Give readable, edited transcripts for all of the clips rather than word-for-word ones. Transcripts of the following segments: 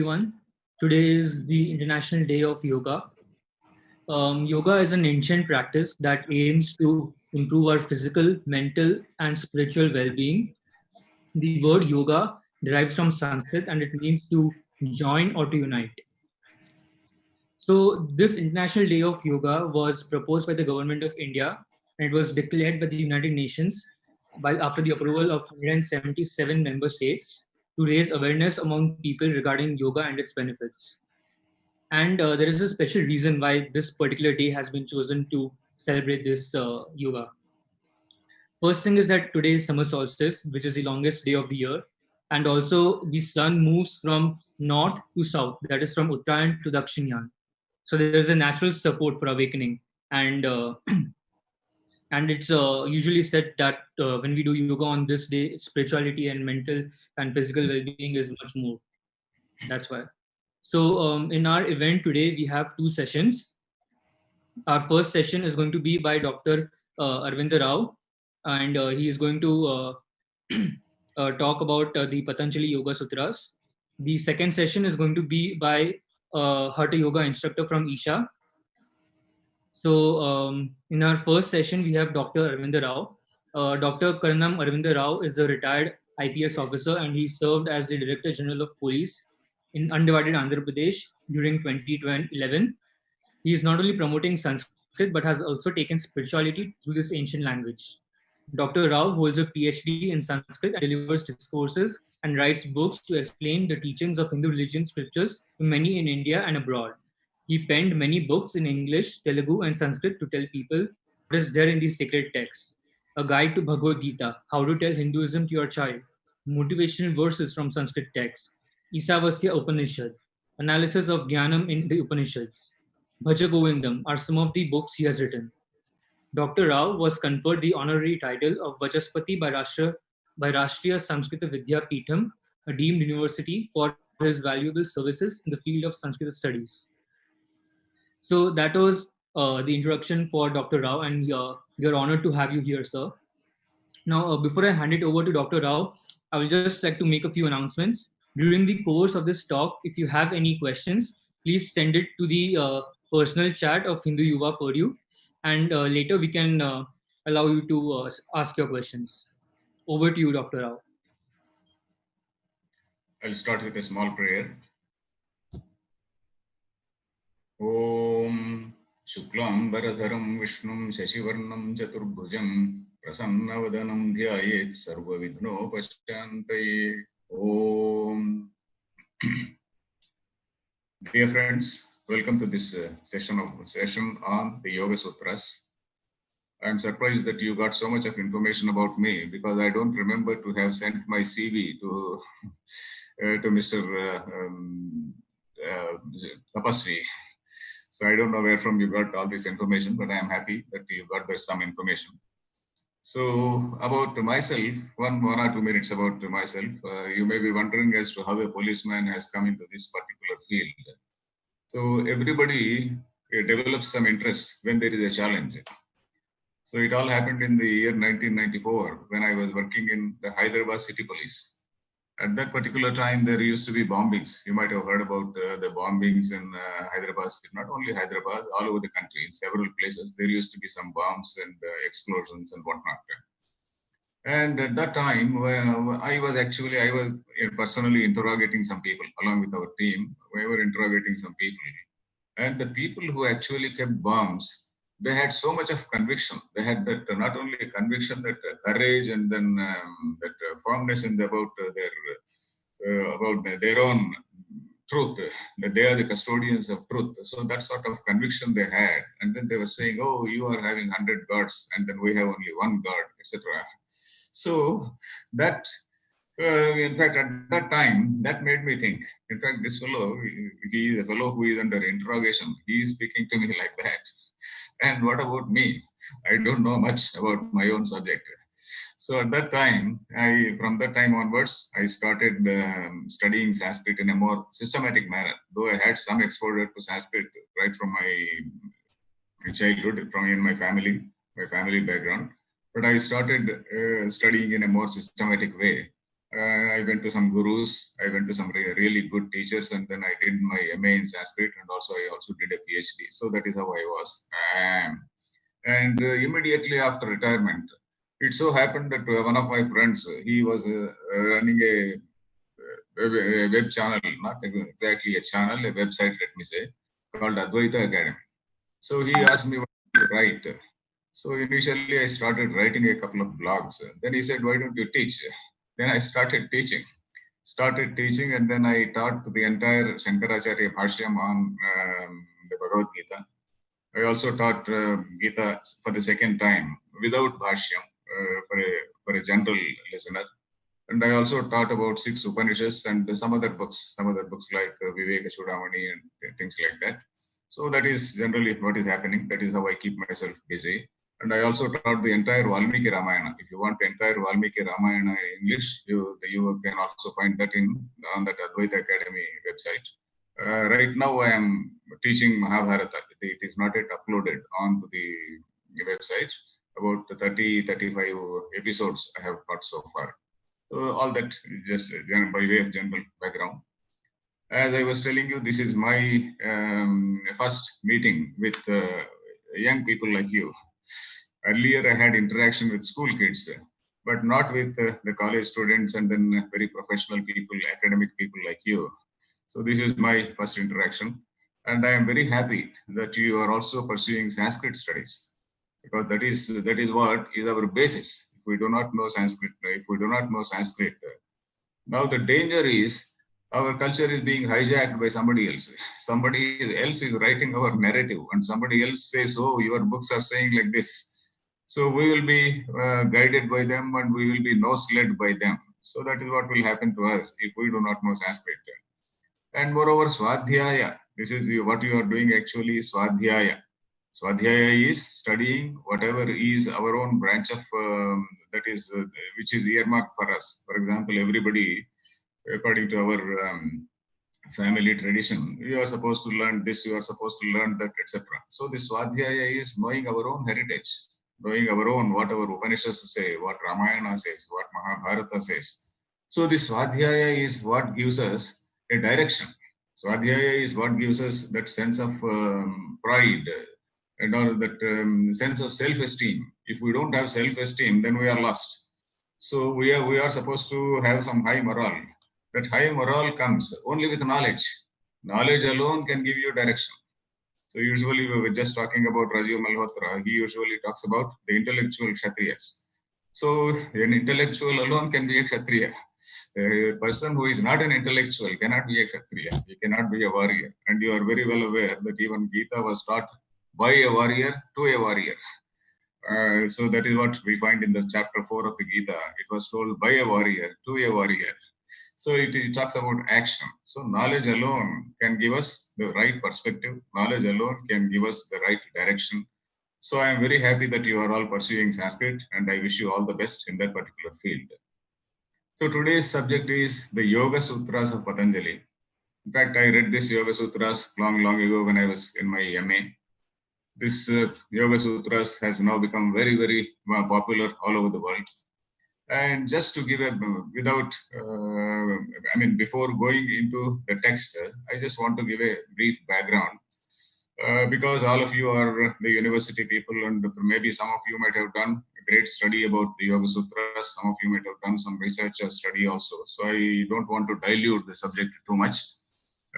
everyone. Today is the International Day of Yoga. Yoga is an ancient practice that aims to improve our physical, mental, and spiritual well being. The word yoga derives from Sanskrit and it means to join or to unite. So, this International Day of Yoga was proposed by the government of India and it was declared by the United Nations after the approval of 177 member states to raise awareness among people regarding yoga and its benefits. And there is a special reason why this particular day has been chosen to celebrate this yoga. First thing is that today is summer solstice, which is the longest day of the year. And also, the sun moves from north to south, that is from Uttarayan to Dakshinyan. So there is a natural support for awakening. And and it's usually said that when we do yoga on this day, spirituality and mental and physical well-being is much more. That's why. So in our event today, we have two sessions. Our first session is going to be by Dr. Arvind Rao, and he is going to talk about the Patanjali Yoga Sutras. The second session is going to be by Hatha Yoga instructor from Isha. So, in our first session, we have Dr. Arvind Rao. Dr. Karnam Arvind Rao is a retired IPS officer and he served as the Director General of Police in undivided Andhra Pradesh during 2011. He is not only promoting Sanskrit but has also taken spirituality through this ancient language. Dr. Rao holds a PhD in Sanskrit and delivers discourses and writes books to explain the teachings of Hindu religion scriptures to many in India and abroad. He penned many books in English, Telugu, and Sanskrit to tell people what is there in these sacred texts. A guide to Bhagavad Gita, how to tell Hinduism to your child, motivational verses from Sanskrit texts, Isavasya Upanishad, analysis of Jnanam in the Upanishads, Bhaja Govindam are some of the books he has written. Dr. Rao was conferred the honorary title of Vachaspati by Rashtriya Samskrita Vidya Peetham, a deemed university, for his valuable services in the field of Sanskrit studies. So that was the introduction for Dr. Rao, and we are honored to have you here, sir. Now, before I hand it over to Dr. Rao, I will just like to make a few announcements. During the course of this talk, if you have any questions, please send it to the personal chat of Hindu Yuva Purdu, and later we can allow you to ask your questions. Over to you, Dr. Rao. I'll start with a small prayer. Om Shuklam Bharadharam Vishnum Shashivarnam Chaturbhujam Prasannavadanam Dhyayet Sarva Vidno Pashantaye. Om. Dear friends, welcome to this session on the Yoga Sutras. I'm surprised that you got so much of information about me because I don't remember to have sent my CV to Mr. Tapasvi. So I don't know where from you got all this information, but I am happy that you got some information. So about myself, one or 2 minutes about myself. You may be wondering as to how a policeman has come into this particular field. So everybody develops some interest when there is a challenge. So it all happened in the year 1994 when I was working in the Hyderabad City Police. At that particular time, there used to be bombings. You might have heard about the bombings in Hyderabad, not only Hyderabad, all over the country, in several places. There used to be some bombs and explosions and whatnot. And at that time, I was personally interrogating some people along with our team. We were interrogating some people. And the people who actually kept bombs, they had so much of conviction. They had that not only conviction, that courage, and then that firmness about their own truth, that they are the custodians of truth. So that sort of conviction they had. And then they were saying, oh, you are having 100 gods, and then we have only one god, etc. So that, in fact, at that time, that made me think. In fact, this fellow, he is a fellow who is under interrogation. He is speaking to me like that. And what about me? I don't know much about my own subject. So at that time, from that time onwards, I started studying Sanskrit in a more systematic manner. Though I had some exposure to Sanskrit right from my childhood, from in my family background. But I started studying in a more systematic way. I went to some gurus, I went to some really good teachers, and then I did my MA in Sanskrit, and I also did a PhD. So that is how I was. And immediately after retirement, it so happened that one of my friends, he was running a web channel, not exactly a channel, a website, let me say, called Advaita Academy. So he asked me what to write. So initially I started writing a couple of blogs. Then he said, why don't you teach? Then I started teaching, and then I taught the entire Shankaracharya Bhashyam on the Bhagavad Gita. I also taught Gita for the second time without Bhashyam for a general listener. And I also taught about 6 Upanishads and some other books like Viveka Chudamani and things like that. So that is generally what is happening. That is how I keep myself busy. And I also taught the entire Valmiki Ramayana. If you want the entire Valmiki Ramayana in English, you can also find that on that Advaita Academy website. Right now I am teaching Mahabharata. It is not yet uploaded onto the website. About 30-35 episodes I have taught so far. All that just by way of general background. As I was telling you, this is my first meeting with young people like you. Earlier, I had interaction with school kids, but not with the college students and then very professional people, academic people like you. So this is my first interaction. And I am very happy that you are also pursuing Sanskrit studies, because that is what is our basis. If we do not know Sanskrit, now the danger is our culture is being hijacked by somebody else. Somebody else is writing our narrative, and somebody else says, "Oh, your books are saying like this." So we will be guided by them, and we will be nose-led by them. So that is what will happen to us if we do not know Sanskrit. And moreover, Swadhyaya. This is what you are doing actually, Swadhyaya. Swadhyaya is studying whatever is our own branch of which is earmarked for us. For example, everybody, according to our family tradition, you are supposed to learn this, you are supposed to learn that, etc. So this Swadhyaya is knowing our own heritage, knowing our own, what our Upanishads say, what Ramayana says, what Mahabharata says. So this Swadhyaya is what gives us a direction. Swadhyaya is what gives us that sense of pride, and all that sense of self-esteem. If we don't have self-esteem, then we are lost. So we are supposed to have some high morale. That high morale comes only with knowledge. Knowledge alone can give you direction. So usually we were just talking about Rajiv Malhotra. He usually talks about the intellectual Kshatriyas. So an intellectual alone can be a Kshatriya. A person who is not an intellectual cannot be a Kshatriya. He cannot be a warrior. And you are very well aware that even Gita was taught by a warrior to a warrior. So that is what we find in the chapter 4 of the Gita. It was told by a warrior to a warrior. So it talks about action. So knowledge alone can give us the right perspective. Knowledge alone can give us the right direction. So I am very happy that you are all pursuing Sanskrit, and I wish you all the best in that particular field. So today's subject is the Yoga Sutras of Patanjali. In fact, I read this Yoga Sutras long ago when I was in my MA. This Yoga Sutras has now become very, very popular all over the world. And just to give before going into the text, I just want to give a brief background. Because all of you are the university people, and maybe some of you might have done a great study about the Yoga Sutras. Some of you might have done some research or study also. So I don't want to dilute the subject too much.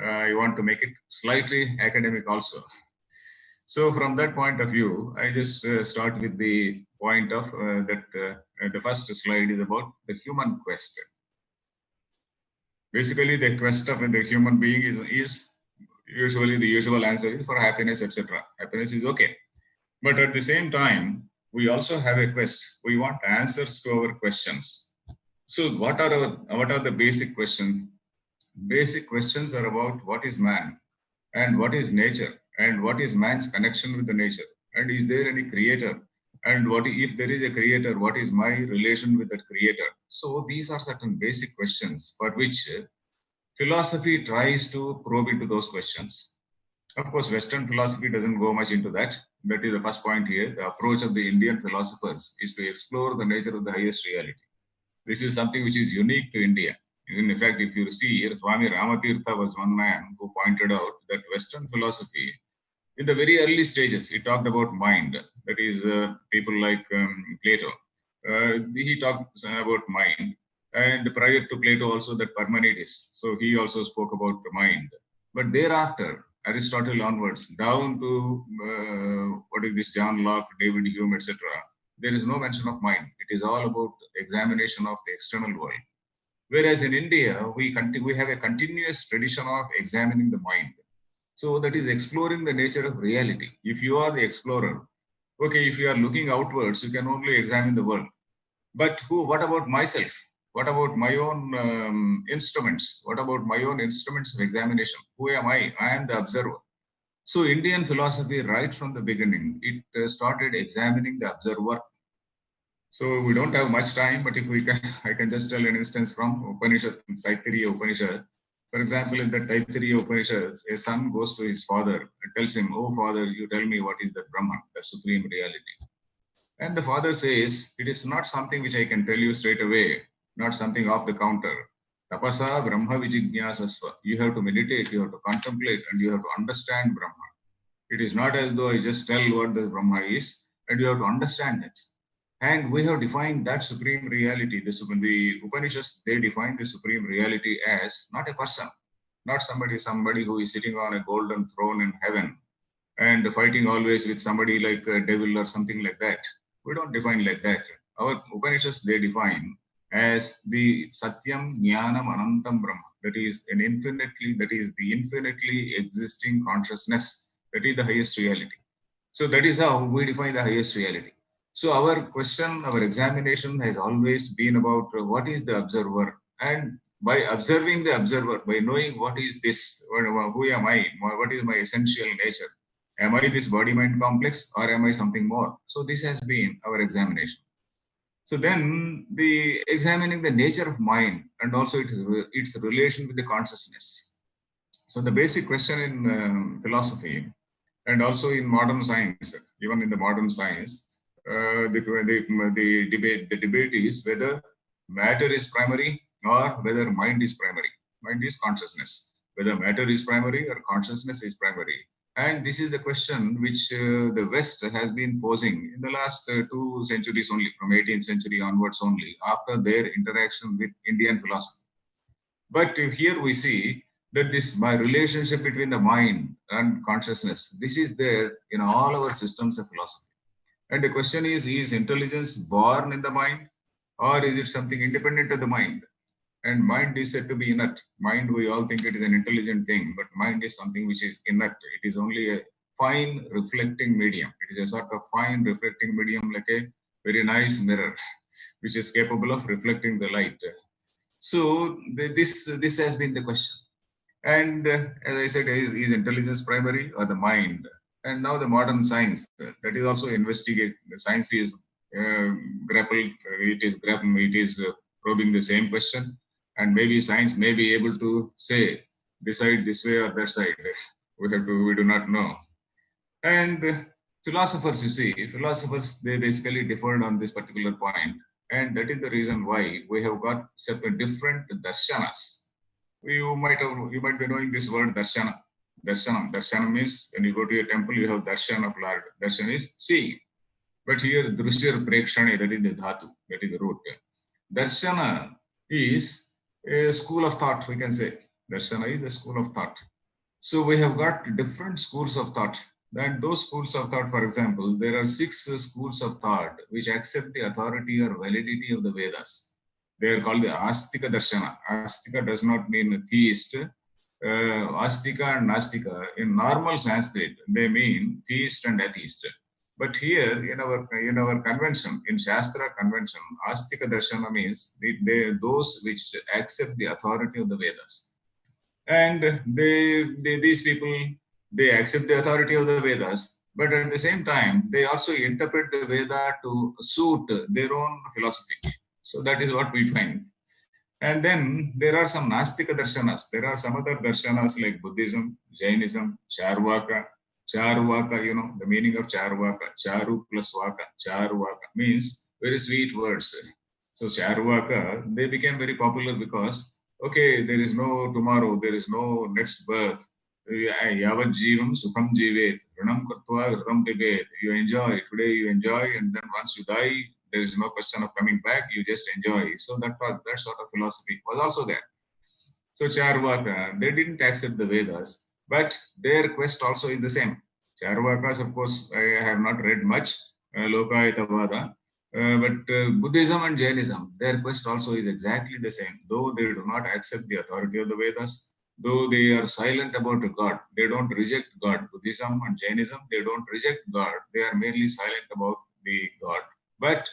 I want to make it slightly academic also. So from that point of view, I just start with the point of the first slide is about the human quest. Basically, the quest of the human being is usually the usual answer is for happiness, etc. Happiness is okay. But at the same time, we also have a quest. We want answers to our questions. So what are the basic questions? Basic questions are about what is man and what is nature and what is man's connection with the nature, and is there any creator, and what if there is a creator, what is my relation with that creator? So these are certain basic questions for which philosophy tries to probe into those questions. Of course, Western philosophy doesn't go much into that. That is the first point here. The approach of the Indian philosophers is to explore the nature of the highest reality. This is something which is unique to India. In fact, if you see, Swami Ramatirtha was one man who pointed out that Western philosophy, in the very early stages, he talked about mind. That is, people like Plato. He talked about mind. And prior to Plato also that Parmenides. So he also spoke about the mind. But thereafter, Aristotle onwards, down to what is this, John Locke, David Hume, etc., there is no mention of mind. It is all about examination of the external world. Whereas in India, we have a continuous tradition of examining the mind. So that is exploring the nature of reality. If you are the explorer, okay, if you are looking outwards, you can only examine the world. But what about myself? What about my own instruments? What about my own instruments of examination? Who am I? I am the observer. So Indian philosophy, right from the beginning, it started examining the observer. So we don't have much time, but if we can, I can just tell an instance from Upanishad, Taittiriya Upanishad. For example, in the Taittiriya Upanishad, a son goes to his father and tells him, "Oh father, you tell me what is the Brahman, the supreme reality." And the father says, "It is not something which I can tell you straight away, not something off the counter. Tapasa Brahma Vijignyasasva. You have to meditate, you have to contemplate, and you have to understand Brahma. It is not as though I just tell what the Brahma is, and you have to understand it." And we have defined that supreme reality. The Upanishads, they define the supreme reality as not a person, not somebody who is sitting on a golden throne in heaven and fighting always with somebody like a devil or something like that. We don't define like that. Our Upanishads, they define as the Satyam Jnanam Anantam Brahma. That is the infinitely existing consciousness. That is the highest reality. So that is how we define the highest reality. So our question, our examination has always been about what is the observer, and by observing the observer, by knowing what is this, who am I, what is my essential nature, am I this body-mind complex or am I something more? So this has been our examination. So then the examining the nature of mind and also its relation with the consciousness. So the basic question in philosophy and also in modern science, even in the modern science, the debate is whether matter is primary or whether mind is primary. Mind is consciousness. Whether matter is primary or consciousness is primary. And this is the question which the West has been posing in the last 2 centuries only, from 18th century onwards only, after their interaction with Indian philosophy. But here we see that my relationship between the mind and consciousness, this is there in all our systems of philosophy. And the question is intelligence born in the mind or is it something independent of the mind? And mind is said to be inert. Mind, we all think it is an intelligent thing, but mind is something which is inert. It is only a fine reflecting medium. It is a sort of fine reflecting medium, like a very nice mirror, which is capable of reflecting the light. So this has been the question. And as I said, is intelligence primary or the mind? And now the modern science, that is also investigate. The science is grappled. It is probing the same question, and maybe science may be able to say decide this way or that side. We do not know. And philosophers, you see, they basically differed on this particular point, and that is the reason why we have got separate different darshanas. You might be knowing this word darshana. Darshanam means when you go to a temple, you have darshan of Lord. Darshan is seeing. But here, drushya prekshane, that is the dhatu, that is the root. Darshana is a school of thought, we can say. Darshana is a school of thought. So we have got different schools of thought. And those schools of thought, for example, there are 6 schools of thought which accept the authority or validity of the Vedas. They are called the Astika Darshana. Astika does not mean theist. Astika and Nastika, in normal Sanskrit, they mean theist and atheist. But here, in our convention, in Shastra convention, Astika Darshana means those which accept the authority of the Vedas. And these people, they accept the authority of the Vedas, but at the same time, they also interpret the Veda to suit their own philosophy. So that is what we find. And then there are some Nastika Darshanas. There are some other Darshanas like Buddhism, Jainism, Charvaka. Charvaka, the meaning of Charvaka. Charu plus Vaka. Charvaka means very sweet words. So Charvaka, they became very popular because, okay, there is no tomorrow, there is no next birth. Yavat jivam sukham jivet, ranam kartva ratam pibet. You enjoy, today you enjoy, and then once you die, there is no question of coming back, you just enjoy. So that sort of philosophy was also there. So Charvaka, they didn't accept the Vedas, but their quest also is the same. Charvakas, of course, I have not read much, Lokayatavada, but Buddhism and Jainism, their quest also is exactly the same. Though they do not accept the authority of the Vedas, though they are silent about God, they don't reject God. Buddhism and Jainism, they don't reject God. They are merely silent about the God. But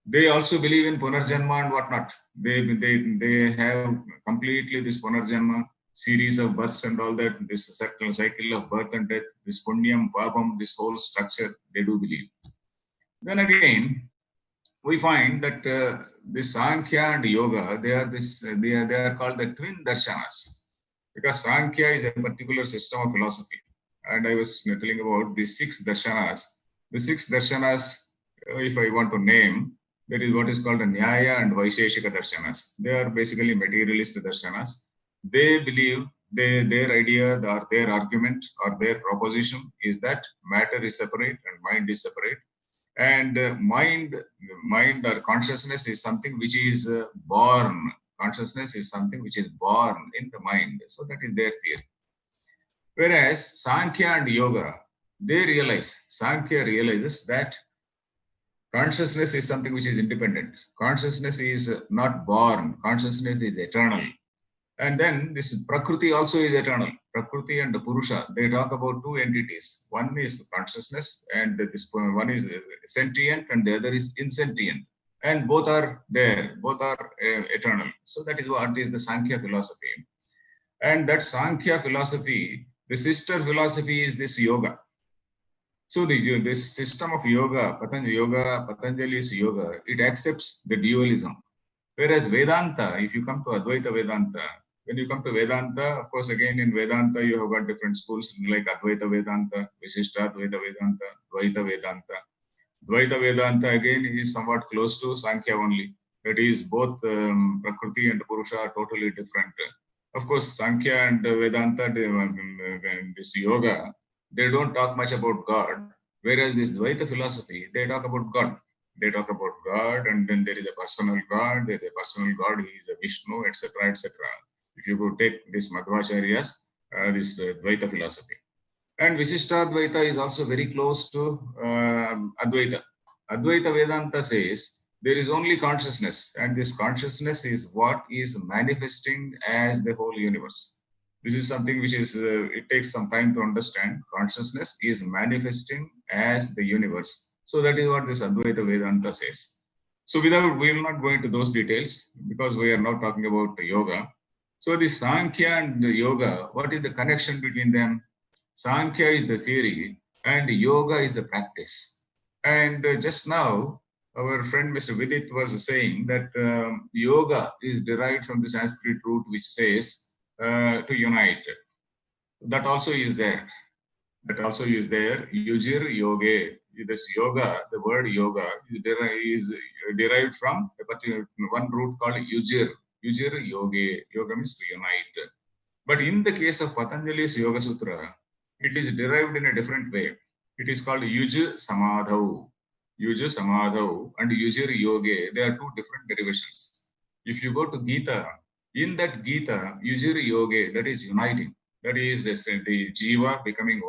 they also believe in Punarjanma and whatnot. They have completely this Punarjanma series of births and all that, this cycle of birth and death, this Punyam, Papam, this whole structure, they do believe. Then again, we find that this Sankhya and Yoga, they are called the twin darshanas, because Sankhya is a particular system of philosophy. And I was telling about the 6 darshanas. The 6 darshanas, if I want to name, that is what is called a Nyaya and Vaisheshika darshanas. They are basically materialist darshanas. They believe, their idea or their argument or their proposition is that matter is separate and mind is separate. And mind or consciousness is something which is born. Consciousness is something which is born in the mind. So that is their theory. Whereas Sankhya and Yoga, Sankhya realizes that consciousness is something which is independent. Consciousness is not born. Consciousness is eternal. And then this Prakriti also is eternal. Prakriti and Purusha, they talk about 2 entities. One is consciousness and this one is sentient and the other is insentient. And both are there, both are eternal. So that is what is the Sankhya philosophy. And that Sankhya philosophy, the sister philosophy is this yoga. So this system of yoga, Patanjali's yoga, it accepts the dualism. Whereas Vedanta, if you come to Advaita Vedanta, when you come to Vedanta, of course, again in Vedanta, you have got different schools like Advaita Vedanta, Visishtadvaita Vedanta, Dvaita Vedanta. Dvaita Vedanta again is somewhat close to Sankhya only. That is, both Prakriti and Purusha are totally different. Of course, Sankhya and Vedanta, this yoga, they don't talk much about God. Whereas this Dvaita philosophy, they talk about God. They talk about God, and then there is a personal God. There is a personal God, he is a Vishnu, etc., etc. If you could take this Madhvacharyas, this Dvaita philosophy. And Visishtadvaita is also very close to Advaita. Advaita Vedanta says there is only consciousness, and this consciousness is what is manifesting as the whole universe. This is something which is, it takes some time to understand. Consciousness is manifesting as the universe. So that is what this Advaita Vedanta says. So we will not go into those details because we are now talking about yoga. So the Sankhya and the yoga, what is the connection between them? Sankhya is the theory and yoga is the practice. And just now, our friend Mr. Vidit was saying that yoga is derived from the Sanskrit root which says to unite. That also is there. Yujir yoga. This yoga, the word yoga is derived from a particular one root called yujir. Yujir yoga. Yoga means to unite. But in the case of Patanjali's Yoga Sutra, it is derived in a different way. It is called Yuj Samadhau. Yuj Samadhau and Yujir Yoga. They are 2 different derivations. If you go to Gita, in that Gita, Yujir Yoga, that is uniting. That is the Jiva becoming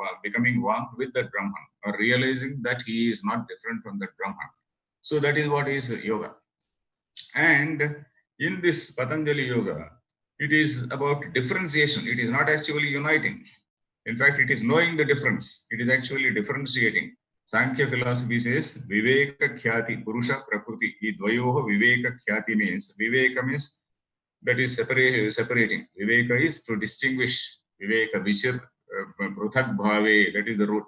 one with the Brahman, or realizing that he is not different from the Brahman. So that is what is yoga. And in this Patanjali Yoga, it is about differentiation. It is not actually uniting. In fact, it is knowing the difference. It is actually differentiating. Sankhya philosophy says, Viveka Khyati, Purusha Prakriti. Dvayoho Viveka Khyati means, Viveka means that is separating. Viveka is to distinguish. Viveka Vichir Pruthak Bhave, that is the root.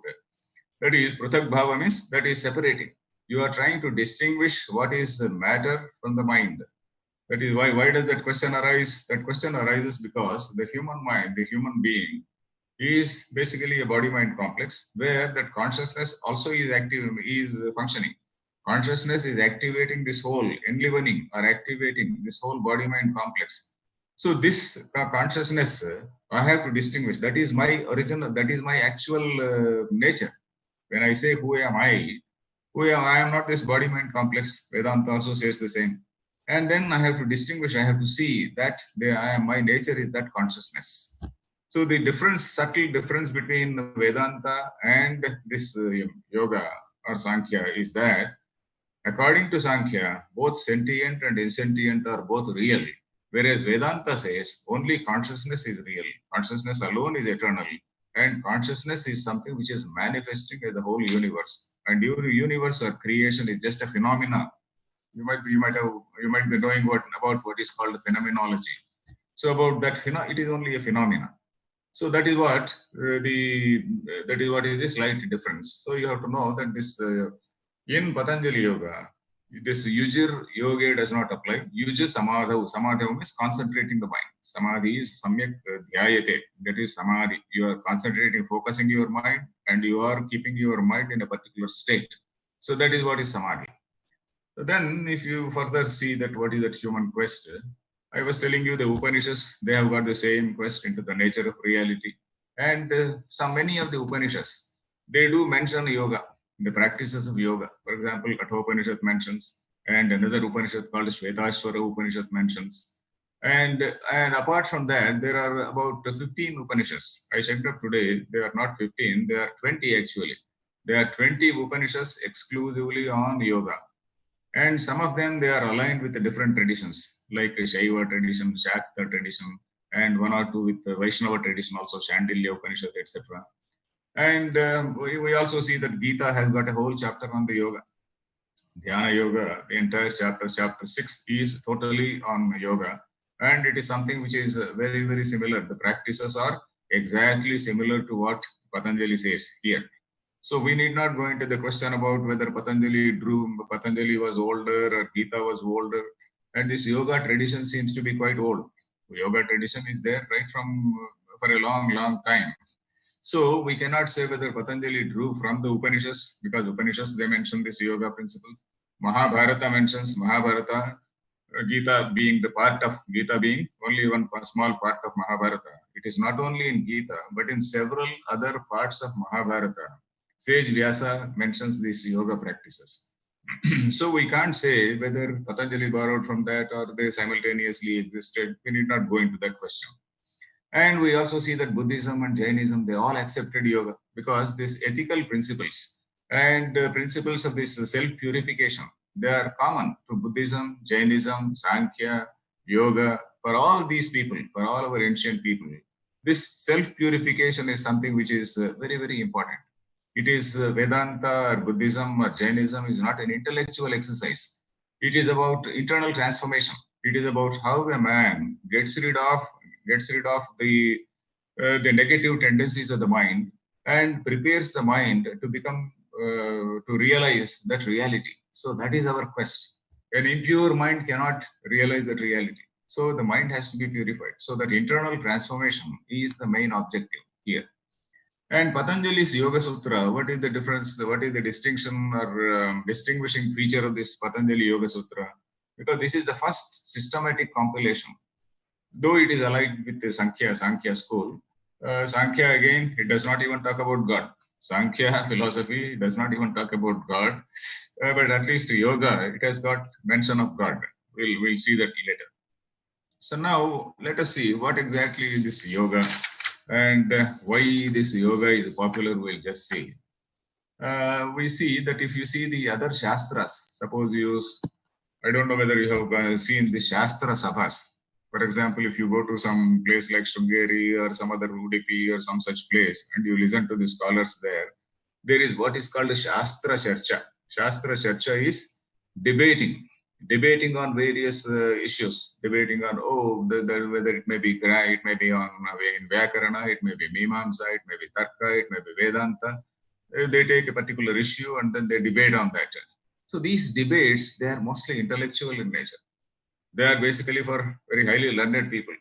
That is, Pruthak Bhava means that is separating. You are trying to distinguish what is matter from the mind. That is why does that question arise? That question arises because the human mind, the human being, is basically a body-mind complex where that consciousness also is active, is functioning. Consciousness is activating this whole, enlivening or activating this whole body-mind complex. So this consciousness, I have to distinguish. That is my original, that is my actual nature. When I say who am I, I am not this body-mind complex. Vedanta also says the same. And then I have to distinguish, I have to see that my nature is that consciousness. So the difference, subtle difference between Vedanta and this yoga or Sankhya is that according to Sankhya, both sentient and insentient are both real. Whereas Vedanta says only consciousness is real. Consciousness alone is eternal. And consciousness is something which is manifesting in the whole universe. And your universe or creation is just a phenomena. You might be knowing about what is called phenomenology. So about that, it is only a phenomena. So that is what is the slight difference. So you have to know that this in Patanjali Yoga, this yujir yoga does not apply. Yujir samadhav. Samadhav means concentrating the mind. Samadhi is samyak dhyayate. That is samadhi. You are concentrating, focusing your mind, and you are keeping your mind in a particular state. So that is what is samadhi. So then if you further see that what is that human quest, I was telling you the Upanishads, they have got the same quest into the nature of reality. And many of the Upanishads, they do mention yoga, the practices of yoga. For example, Kathopanishad mentions, and another Upanishad called Shvetashvara Upanishad mentions. And apart from that, there are about 15 Upanishads. I checked up today, they are not 15, they are 20 actually. There are 20 Upanishads exclusively on yoga. And some of them, they are aligned with the different traditions, like Shaiva tradition, Shakta tradition, and one or two with the Vaishnava tradition, also Shandilya Upanishad, etc. And we also see that Gita has got a whole chapter on the yoga. Dhyana Yoga, the entire chapter 6 is totally on yoga. And it is something which is very, very similar. The practices are exactly similar to what Patanjali says here. So we need not go into the question about whether Patanjali was older or Gita was older. And this yoga tradition seems to be quite old. Yoga tradition is there right from for a long, long time. So we cannot say whether Patanjali drew from the Upanishads, because Upanishads, they mention this yoga principles. Mahabharata mentions Mahabharata, Gita being only one small part of Mahabharata. It is not only in Gita, but in several other parts of Mahabharata. Sage Vyasa mentions these yoga practices. So we can't say whether Patanjali borrowed from that or they simultaneously existed. We need not go into that question. And we also see that Buddhism and Jainism, they all accepted yoga because these ethical principles and principles of this self-purification, they are common to Buddhism, Jainism, Sankhya, yoga, for all these people, for all our ancient people. This self-purification is something which is very, very important. It is Vedanta or Buddhism or Jainism is not an intellectual exercise. It is about internal transformation. It is about how a man gets rid of the negative tendencies of the mind and prepares the mind to become to realize that reality. So that is our quest. An impure mind cannot realize that reality. So the mind has to be purified. So that internal transformation is the main objective here. And Patanjali's Yoga Sutra, what is the difference? What is the distinction or distinguishing feature of this Patanjali Yoga Sutra? Because this is the first systematic compilation. Though it is allied with the Sankhya school, Sankhya again, it does not even talk about God. Sankhya philosophy does not even talk about God, but at least yoga, it has got mention of God. We'll see that later. So now let us see what exactly is this yoga and why this yoga is popular. We'll just see. We see that if you see the other Shastras, suppose I don't know whether you have seen the Shastra Sabhas. For example, if you go to some place like Shrungeri or some other Udupi or some such place and you listen to the scholars there is what is called a Shastra Charcha. Shastra Charcha is debating on various issues, debating on whether it may be Gra, it may be on in Vyakarana, it may be Mimamsa, it may be Tarka, it may be Vedanta. They take a particular issue and then they debate on that. So these debates, they are mostly intellectual in nature. They are basically for very highly learned people.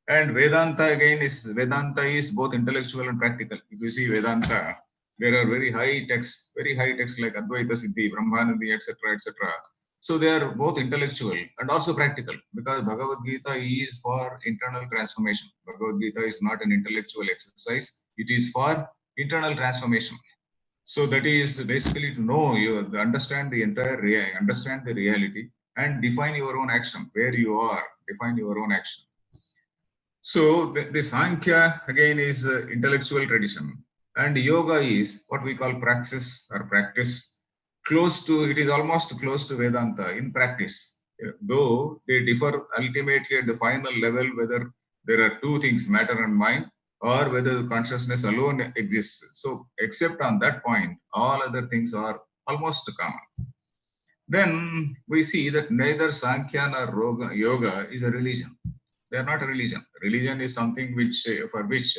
And Vedanta again is both intellectual and practical. If you see Vedanta There are very high texts like Advaita Siddhi, Brahmanandi, etc., etc. So they are both intellectual and also practical, because Bhagavad Gita is for internal transformation. Bhagavad Gita is not an intellectual exercise. It is for internal transformation. So that is basically to know you, understand the understand the reality and define your own action, where you are, define your own action. So the Sankhya again is intellectual tradition, and yoga is what we call praxis or practice. Close to, it is almost close to Vedanta in practice, though they differ ultimately at the final level, whether there are two things, matter and mind, or whether consciousness alone exists. So except on that point, all other things are almost common. Then we see that neither Sankhya nor yoga is a religion. They are not a religion. Religion is something which, for which,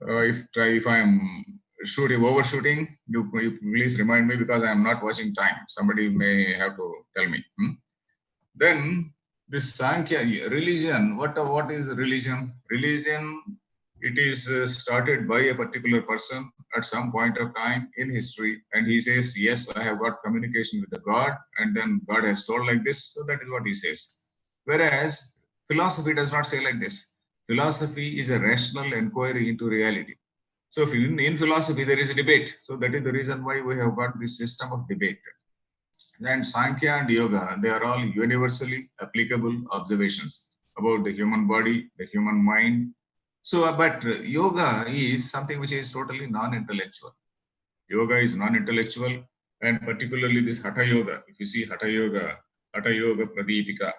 if I am overshooting, you please remind me, because I am not watching time. Somebody may have to tell me. Then this Sankhya religion. What is religion? Religion, it is started by a particular person at some point of time in history, and he says, yes, I have got communication with the God, and then God has told like this, so that is what he says. Whereas philosophy does not say like this. Philosophy is a rational inquiry into reality. So if in philosophy there is a debate, so that is the reason why we have got this system of debate. And Sankhya and Yoga, they are all universally applicable observations about the human body, the human mind. So, but yoga is something which is totally non-intellectual. Yoga is non-intellectual, and particularly this Hatha Yoga. If you see Hatha Yoga Pradipika.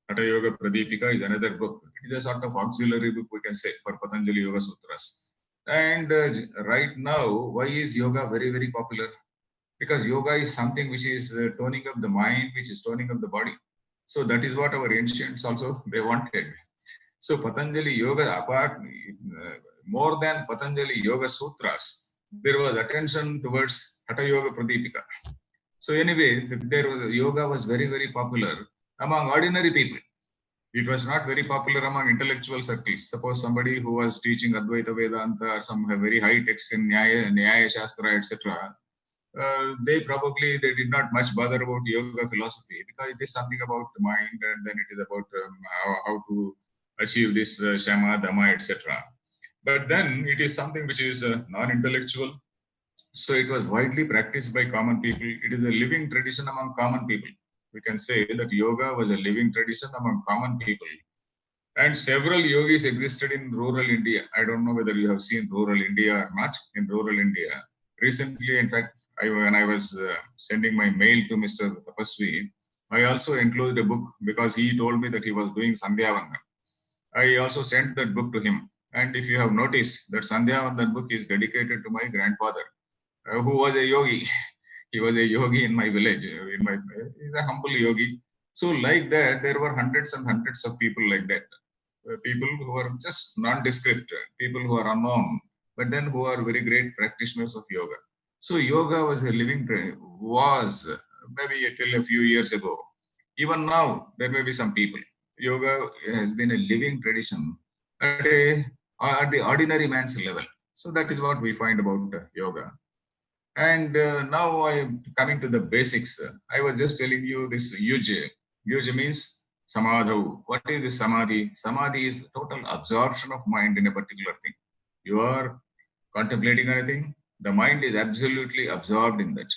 Hatha Yoga Pradipika is another book. It is a sort of auxiliary book, we can say, for Patanjali Yoga Sutras. And right now, why is yoga very, very popular? Because yoga is something which is toning up the mind, which is toning up the body. So that is what our ancients also, they wanted. So Patanjali Yoga, apart, more than Patanjali Yoga Sutras, there was attention towards Hatha Yoga Pradipika. So anyway, yoga was very, very popular among ordinary people. It was not very popular among intellectual circles. Suppose somebody who was teaching Advaita Vedanta or some very high texts in Nyaya Shastra, etc., they did not much bother about yoga philosophy, because it is something about the mind, and then it is about how to achieve this Shama, Dhamma, etc. But then it is something which is non-intellectual. So it was widely practiced by common people. It is a living tradition among common people. We can say that yoga was a living tradition among common people. And several yogis existed in rural India. I don't know whether you have seen rural India or not. In rural India, recently, in fact, when I was sending my mail to Mr. Tapasvi, I also enclosed a book, because he told me that he was doing Sandhyavandan. I also sent that book to him. And if you have noticed, that Sandhyavandan book is dedicated to my grandfather, who was a yogi. He was a yogi in my village. He's a humble yogi. So like that, there were hundreds and hundreds of people like that. People who are just nondescript, people who are unknown, but then who are very great practitioners of yoga. So yoga was a living, maybe till a few years ago. Even now, there may be some people. Yoga has been a living tradition at the ordinary man's level. So that is what we find about yoga. And now I'm coming to the basics. I was just telling you this yuja. Yuja means samadhu. What is the samadhi? Samadhi is total absorption of mind in a particular thing. You are contemplating anything, the mind is absolutely absorbed in that.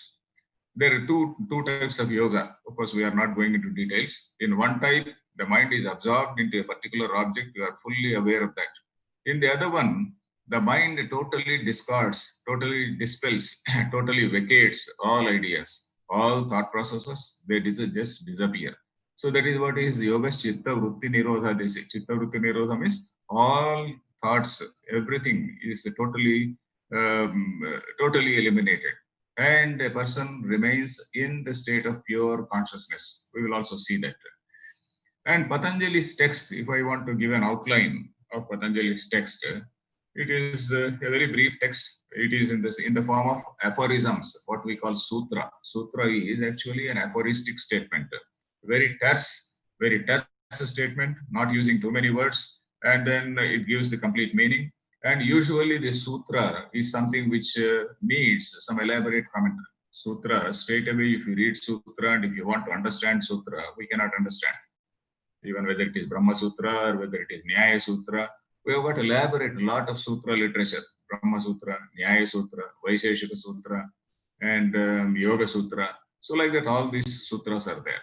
There are two types of yoga. Of course, we are not going into details. In one type, the mind is absorbed into a particular object. You are fully aware of that. In the other one, the mind totally discards, totally dispels, totally vacates all ideas, all thought processes. They just disappear. So that is what is yoga's chitta vritti nirodha. They say chitta vritti nirodha means all thoughts, everything is totally eliminated, and a person remains in the state of pure consciousness. We will also see that. And Patanjali's text, if I want to give an outline of Patanjali's text, it is a very brief text. It is in the form of aphorisms, what we call sutra. Sutra is actually an aphoristic statement, very terse statement, not using too many words, and then it gives the complete meaning. And usually this sutra is something which needs some elaborate commentary. Sutra, straight away, if you read sutra and if you want to understand sutra, we cannot understand. Even whether it is Brahma Sutra or whether it is Nyaya Sutra, we have got elaborate lot of sutra literature. Brahma Sutra, Nyaya Sutra, Vaisheshika Sutra, and Yoga Sutra. So like that, all these sutras are there.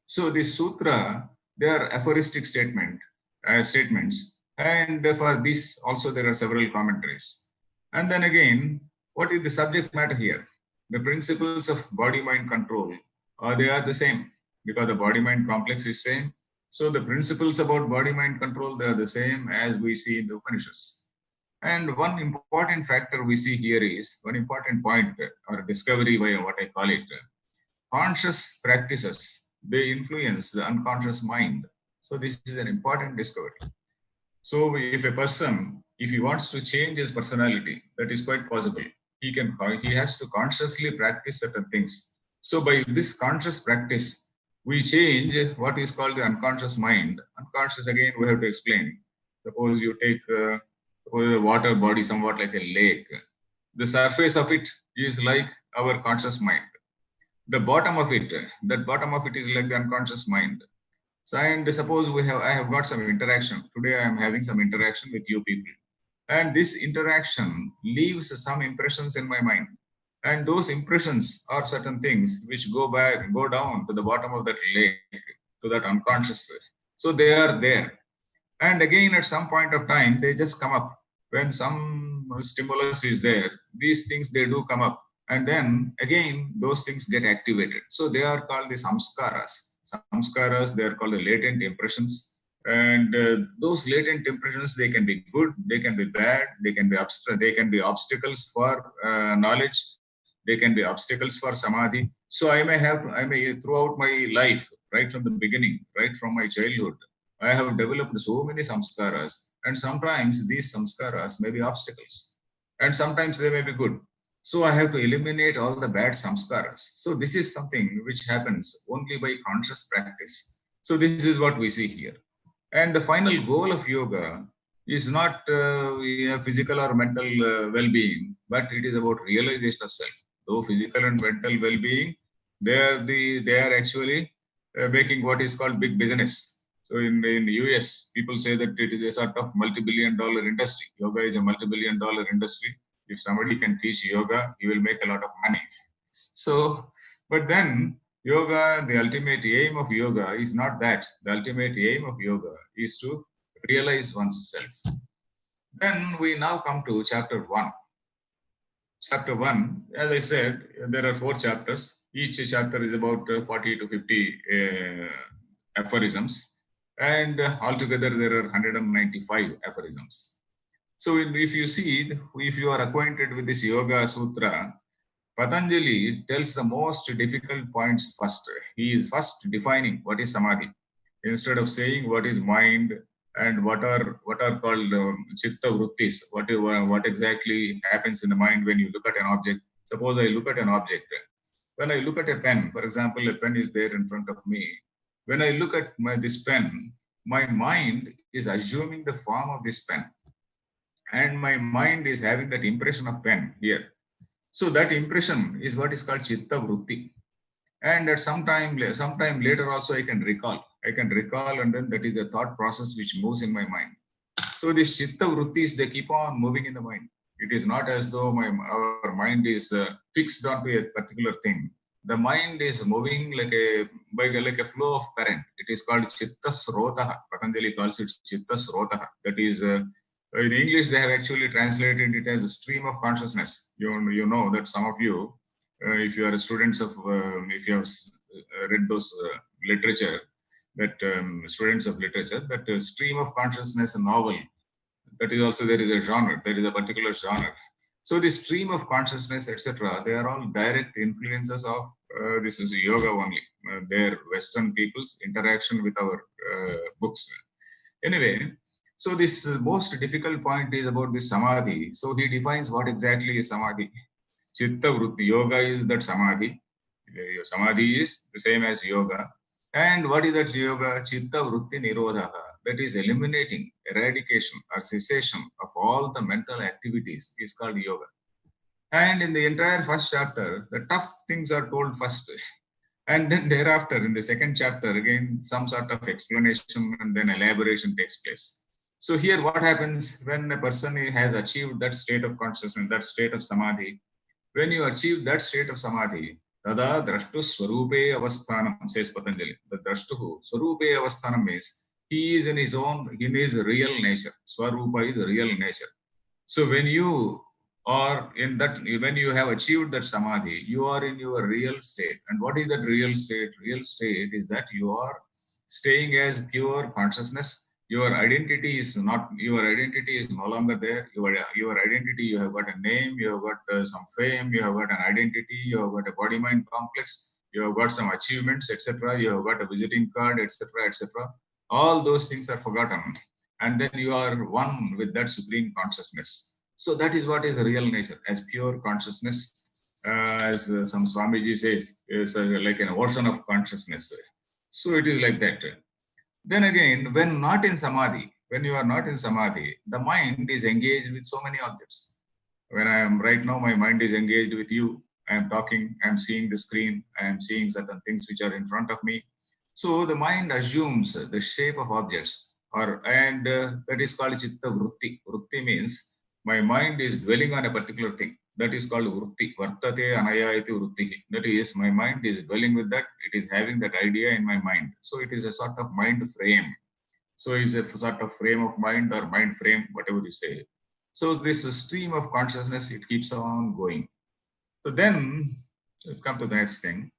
So this sutra, they are aphoristic statements. And for this also there are several commentaries. And then again, what is the subject matter here? The principles of body-mind control, they are the same because the body-mind complex is same. So the principles about body-mind control, they are the same as we see in the Upanishads. And one important factor we see here is, one important point or discovery by what I call it, conscious practices, they influence the unconscious mind. So this is an important discovery. So if a person, if he wants to change his personality, that is quite possible. He has to consciously practice certain things. So by this conscious practice, we change what is called the unconscious mind. Unconscious, again, we have to explain. Suppose you take a water body, somewhat like a lake. The surface of it is like our conscious mind. The bottom of it, that bottom of it is like the unconscious mind. So, and suppose I have got some interaction. Today I am having some interaction with you people. And this interaction leaves some impressions in my mind. And those impressions are certain things which go down to the bottom of that lake, to that unconscious. So they are there. And again, at some point of time, they just come up. When some stimulus is there, these things, they do come up. And then again, those things get activated. So they are called the samskaras. Samskaras, they are called the latent impressions. And those latent impressions, they can be good, they can be bad, they can be abstract, they can be obstacles for knowledge, they can be obstacles for samadhi. So I may throughout my life, right from the beginning, right from my childhood, I have developed so many samskaras, and sometimes these samskaras may be obstacles, and sometimes they may be good. So I have to eliminate all the bad samskaras. So this is something which happens only by conscious practice. So this is what we see here. And the final goal of yoga is not physical or mental well-being, but it is about realization of self. Though physical and mental well-being, they are actually making what is called big business. So in the US, people say that it is a sort of multi-billion-dollar industry. Yoga is a multi-billion-dollar industry. If somebody can teach yoga, he will make a lot of money. So, but then yoga, the ultimate aim of yoga is not that. The ultimate aim of yoga is to realize one's self. Then we now come to chapter 1. Chapter 1, as I said, there are 4 chapters. Each chapter is about 40 to 50 aphorisms. And altogether, there are 195 aphorisms. So if you see, if you are acquainted with this Yoga Sutra, Patanjali tells the most difficult points first. He is first defining what is samadhi. Instead of saying what is mind and what are called chitta vrittis, what exactly happens in the mind when you look at an object. Suppose I look at an object. When I look at a pen, for example, a pen is there in front of me. When I look at this pen, my mind is assuming the form of this pen. And my mind is having that impression of pen here. So that impression is what is called chitta vritti. And at sometime later also I can recall, and then that is a thought process which moves in my mind. So these chitta vrittis, they keep on moving in the mind. It is not as though our mind is fixed onto a particular thing. The mind is moving like a flow of current. It is called chitta srotaha. Patanjali calls it chitta srotaha. That is in English, they have actually translated it as a stream of consciousness. You know that some of you, if you are students of, if you have read those literature, that students of literature, that stream of consciousness novel, that is also, there is a genre, there is a particular genre. So the stream of consciousness, etc., they are all direct influences of, this is yoga only, their Western people's interaction with our books. Anyway, so this most difficult point is about the samadhi. So he defines what exactly is samadhi. Chitta vritti, yoga is that samadhi. Samadhi is the same as yoga. And what is that yoga? Chitta vritti nirodha. that is eliminating, eradication or cessation of all the mental activities is called yoga. And in the entire first chapter, the tough things are told first. And then thereafter, in the second chapter, again, some sort of explanation and then elaboration takes place. So here what happens when a person has achieved that state of consciousness, that state of samadhi, when you achieve that state of samadhi, tada drashtu swarupe avasthanam, says Patanjali. The drashtuhu swarupe avasthanam means he is in his own, in his real nature. Swarupa is real nature. So when you are in that, when you have achieved that samadhi, you are in your real state. And what is that real state? Real state is that you are staying as pure consciousness. Your identity is not, your identity is no longer there. Your identity, you have got a name, you have got some fame, you have got an identity, you have got a body-mind complex, you have got some achievements, etc. You have got a visiting card, etc., etc. All those things are forgotten. And then you are one with that supreme consciousness. So that is what is the real nature, as pure consciousness, as some Swamiji says, is like an ocean of consciousness. So it is like that. Then again, when not in samadhi, when you are not in samadhi, the mind is engaged with so many objects. When I am right now, my mind is engaged with you. I am talking, I am seeing the screen, I am seeing certain things which are in front of me. So the mind assumes the shape of objects, and that is called chitta vritti. Vritti means my mind is dwelling on a particular thing. That is called vritti. Vartate anaya iti vrittihi. That is, my mind is dwelling with that. It is having that idea in my mind. So it is a sort of mind frame. So it's a sort of frame of mind or mind frame, whatever you say. So this stream of consciousness, it keeps on going. So then, we'll come to the next thing.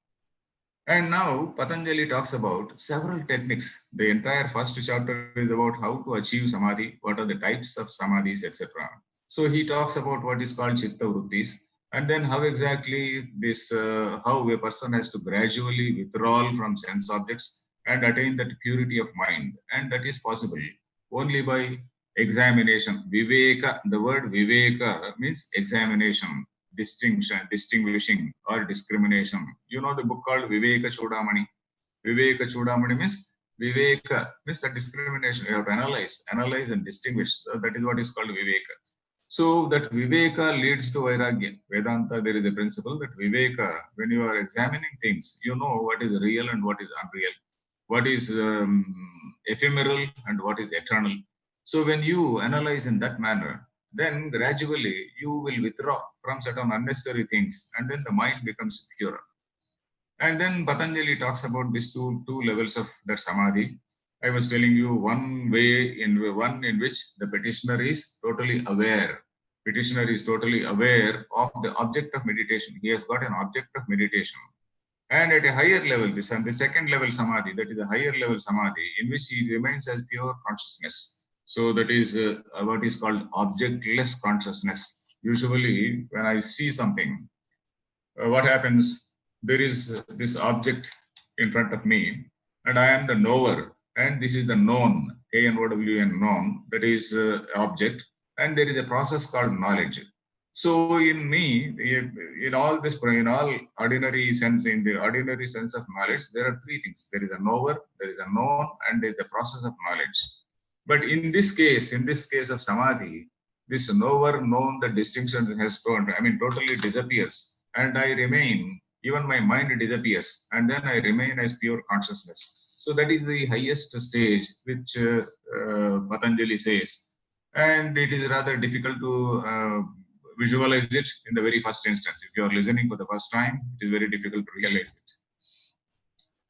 And now Patanjali talks about several techniques. The entire first chapter is about how to achieve samadhi, what are the types of samadhis, etc. So he talks about what is called chitta vrittis, and then how exactly this, how a person has to gradually withdraw from sense objects and attain that purity of mind. And that is possible only by examination. Viveka, the word viveka means examination, distinction, distinguishing or discrimination. You know the book called Viveka Chudamani. Viveka Chudamani means Viveka means the discrimination. You have to analyze and distinguish. So that is what is called Viveka. So that Viveka leads to Vairagya. Vedanta, there is a principle that Viveka, when you are examining things, you know what is real and what is unreal, what is ephemeral and what is eternal. So when you analyze in that manner, then gradually you will withdraw from certain unnecessary things, and then the mind becomes purer. And then Patanjali talks about these two levels of that samadhi. I was telling you one in which the petitioner is totally aware. Petitioner is totally aware of the object of meditation. He has got an object of meditation. And at a higher level, this and the second level samadhi, that is a higher level samadhi, in which he remains as pure consciousness. So that is what is called objectless consciousness. Usually, when I see something, what happens? There is this object in front of me, and I am the knower, and this is the known, A-N-O-W-N, known, that is object, and there is a process called knowledge. So in me, in all ordinary sense, in the ordinary sense of knowledge, there are three things. There is a knower, there is a known, and there is the process of knowledge. But in this case of samadhi, this knower, known, the distinction has totally disappears. And I remain, even my mind disappears, and then I remain as pure consciousness. So that is the highest stage, which Patanjali says. And it is rather difficult to visualize it in the very first instance. If you are listening for the first time, it is very difficult to realize it.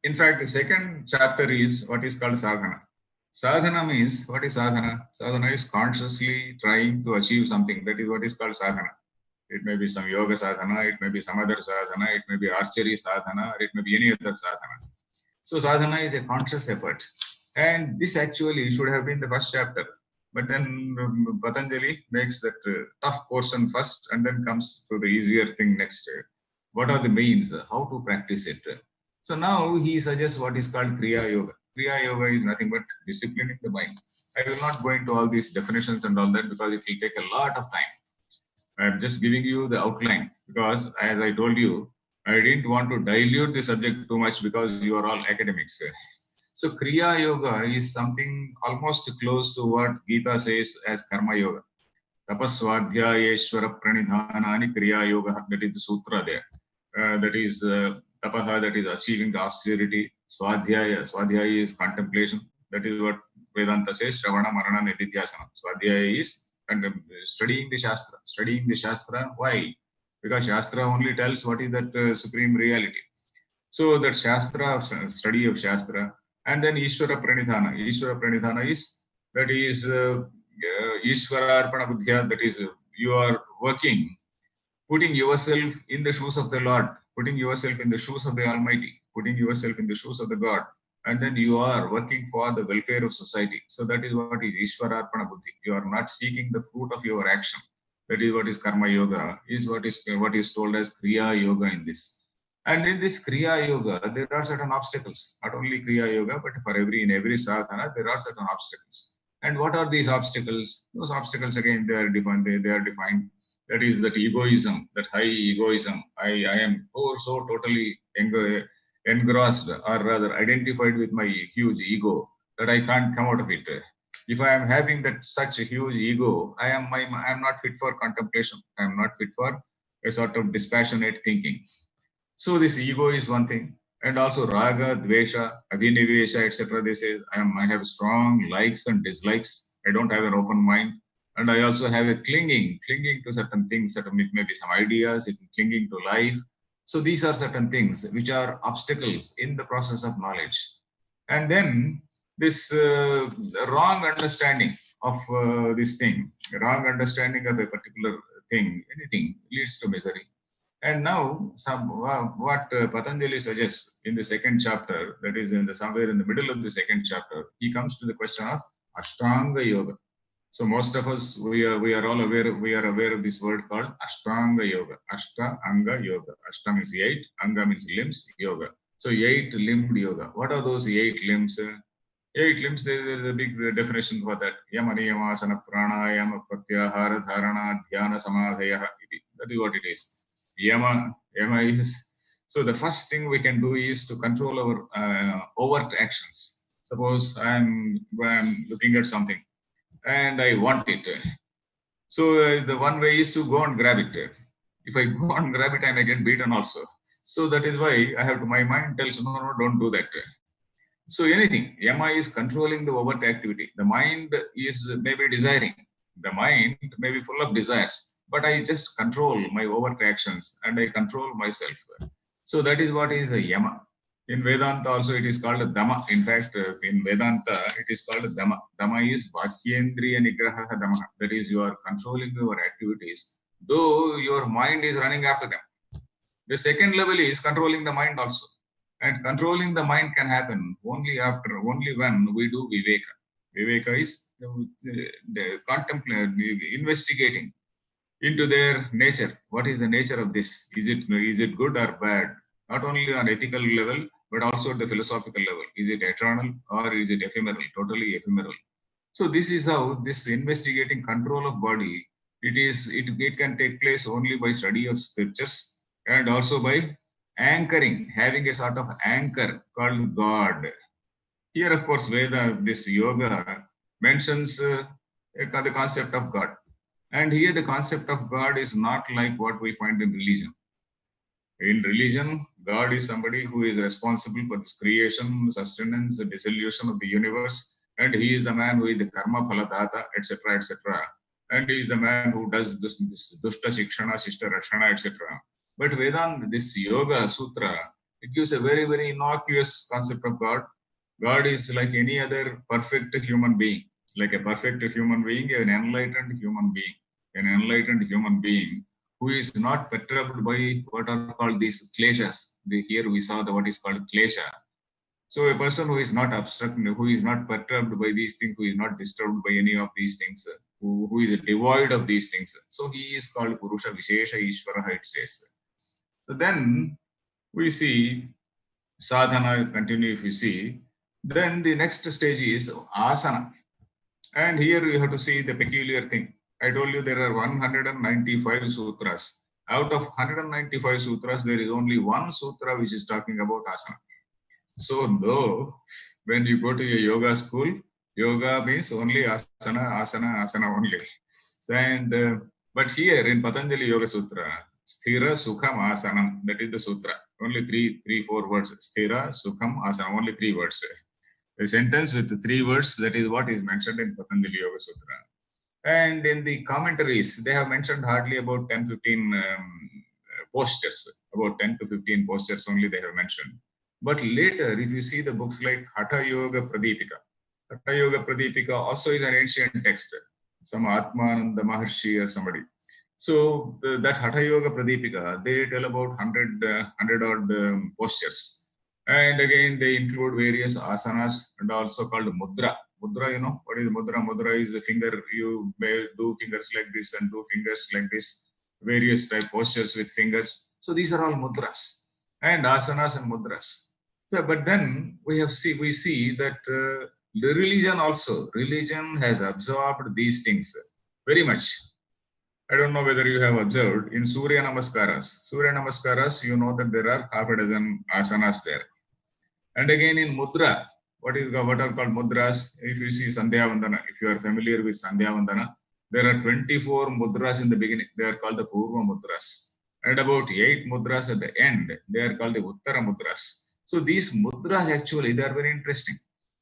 In fact, the second chapter is what is called sadhana. Sadhana means, what is sadhana? Sadhana is consciously trying to achieve something. That is what is called sadhana. It may be some yoga sadhana, it may be some other sadhana, it may be archery sadhana, or it may be any other sadhana. So sadhana is a conscious effort. And this actually should have been the first chapter. But then Patanjali makes that tough portion first and then comes to the easier thing next. What are the means? How to practice it? So now he suggests what is called Kriya Yoga. Kriya Yoga is nothing but disciplining the mind. I will not go into all these definitions and all that because it will take a lot of time. I'm just giving you the outline because, as I told you, I didn't want to dilute the subject too much because you are all academics. So Kriya Yoga is something almost close to what Gita says as Karma Yoga. Tapaswadhyayeshwara pranidhanani Kriya Yoga, that is the sutra there. That is tapaha, that is achieving the austerity. Swadhyaya is contemplation. That is what Vedanta says, Shravana, Marana, Nididhyasana. Swadhyaya is studying the Shastra. Studying the Shastra, why? Because Shastra only tells what is that supreme reality. So that Shastra, study of Shastra, and then Ishvara Pranidhana. Ishvara Pranidhana is, that is Ishvara Arpana Buddhya, that is you are working, putting yourself in the shoes of the Lord, putting yourself in the shoes of the Almighty, putting yourself in the shoes of the God, and then you are working for the welfare of society. So that is what is Ishvara Arpana Buddhi. You are not seeking the fruit of your action. That is what is Karma Yoga, is what is told as Kriya Yoga in this. And in this Kriya Yoga, there are certain obstacles. Not only Kriya Yoga, but in every sadhana, there are certain obstacles. And what are these obstacles? Those obstacles, again, they are defined. They are defined. That is that egoism, that high egoism. I am so totally engrossed, or rather identified with my huge ego, that I can't come out of it. If I am having that such a huge ego, I am not fit for contemplation. I am not fit for a sort of dispassionate thinking. So this ego is one thing, and also raga, dvesha, abhinivesha, etc. They say I have strong likes and dislikes. I don't have an open mind, and I also have a clinging to certain things. It may be some ideas, clinging to life. So these are certain things which are obstacles in the process of knowledge. And then this wrong understanding of this thing, wrong understanding of a particular thing, anything, leads to misery. And now, what Patanjali suggests in the second chapter, that is somewhere in the middle of the second chapter, he comes to the question of Ashtanga Yoga. So most of us, we are all aware of this word called Ashtanga Yoga. Ashtanga Yoga. Ashta means 8, Anga means limbs, Yoga. So 8-limbed yoga. What are those 8 limbs? 8 limbs, there is a big definition for that. Yama, Niyama, Asana, Pranayama, Pratyahara, Dharana, Dhyana, Samadhaya. That is what it is. Yama is, so the first thing we can do is to control our overt actions. Suppose I'm looking at something and I want it. So the one way is to go and grab it. If I go and grab it, I may get beaten also. So that is why my mind tells, no, don't do that. So anything, Yama is controlling the overt activity. The mind is maybe desiring. The mind may be full of desires, but I just control my overt actions and I control myself. So that is what is a Yama. In Vedanta also it is called a Dhamma. In fact, in Vedanta it is called a Dhamma. Dhamma is Bhakyendriya Nigraha Dhamma. That is, you are controlling your activities, though your mind is running after them. The second level is controlling the mind also. And controlling the mind can happen only when we do Viveka. Viveka is investigating into their nature. What is the nature of this? Is it good or bad? Not only on ethical level, but also at the philosophical level. Is it eternal or is it ephemeral? Totally ephemeral. So this is how this investigating control of body, it can take place only by study of scriptures and also by anchoring, having a sort of anchor called God. Here, of course, this yoga mentions the concept of God. And here the concept of God is not like what we find in religion. In religion, God is somebody who is responsible for this creation, sustenance, the dissolution of the universe. And he is the man who is the karma phaladata, etc., etc. And he is the man who does this dushta shikshana, shishta rashana, etc. But Vedanta, this Yoga Sutra, it gives a very, very innocuous concept of God. God is like any other perfect human being, like a perfect human being, an enlightened human being who is not perturbed by what are called these kleshas. Here we saw what is called klesha. So a person who is not obstructed, who is not perturbed by these things, who is not disturbed by any of these things, who is devoid of these things. So he is called Purusha Vishesha Ishvara, it says. So then we see sadhana continue. If you see, then the next stage is asana. And here you have to see the peculiar thing. I told you there are 195 sutras. Out of 195 sutras, there is only one sutra which is talking about asana. So though when you go to a yoga school, yoga means only asana, asana, asana only. So, and but here in Patanjali Yoga Sutra, Sthira Sukham Asanam, that is the sutra. Only three, 4 words. Sthira Sukham Asanam, only 3 words. A sentence with 3 words, that is what is mentioned in Patanjali Yoga Sutra. And in the commentaries, they have mentioned hardly about 10, 15 postures, about 10 to 15 postures only they have mentioned. But later, if you see the books like Hatha Yoga Pradipika, Hatha Yoga Pradipika also is an ancient text, some Atmananda Maharshi or somebody. So that Hatha Yoga Pradipika, they tell about 100 odd postures. And again, they include various asanas and also called mudra. Mudra, you know, what is mudra? Mudra is a finger, you may do fingers like this and do fingers like this, various type postures with fingers. So these are all mudras and asanas and mudras. So, but then we see that the religion has absorbed these things very much. I don't know whether you have observed in Surya Namaskaras. Surya Namaskaras, you know that there are half a dozen asanas there. And again in Mudra, what are called mudras? If you see Sandhya Vandana, if you are familiar with Sandhya Vandana, there are 24 mudras in the beginning. They are called the Purva mudras. And about 8 mudras at the end, they are called the Uttara mudras. So these mudras actually, they are very interesting.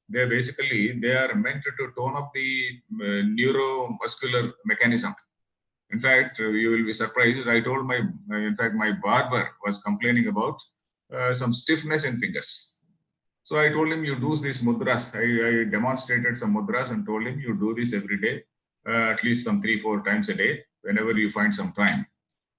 They are meant to tone up the neuromuscular mechanism. In fact, you will be surprised. I told my barber was complaining about some stiffness in fingers. So I told him, you do these mudras. I demonstrated some mudras and told him, you do this every day, at least some 3-4 times a day, whenever you find some time.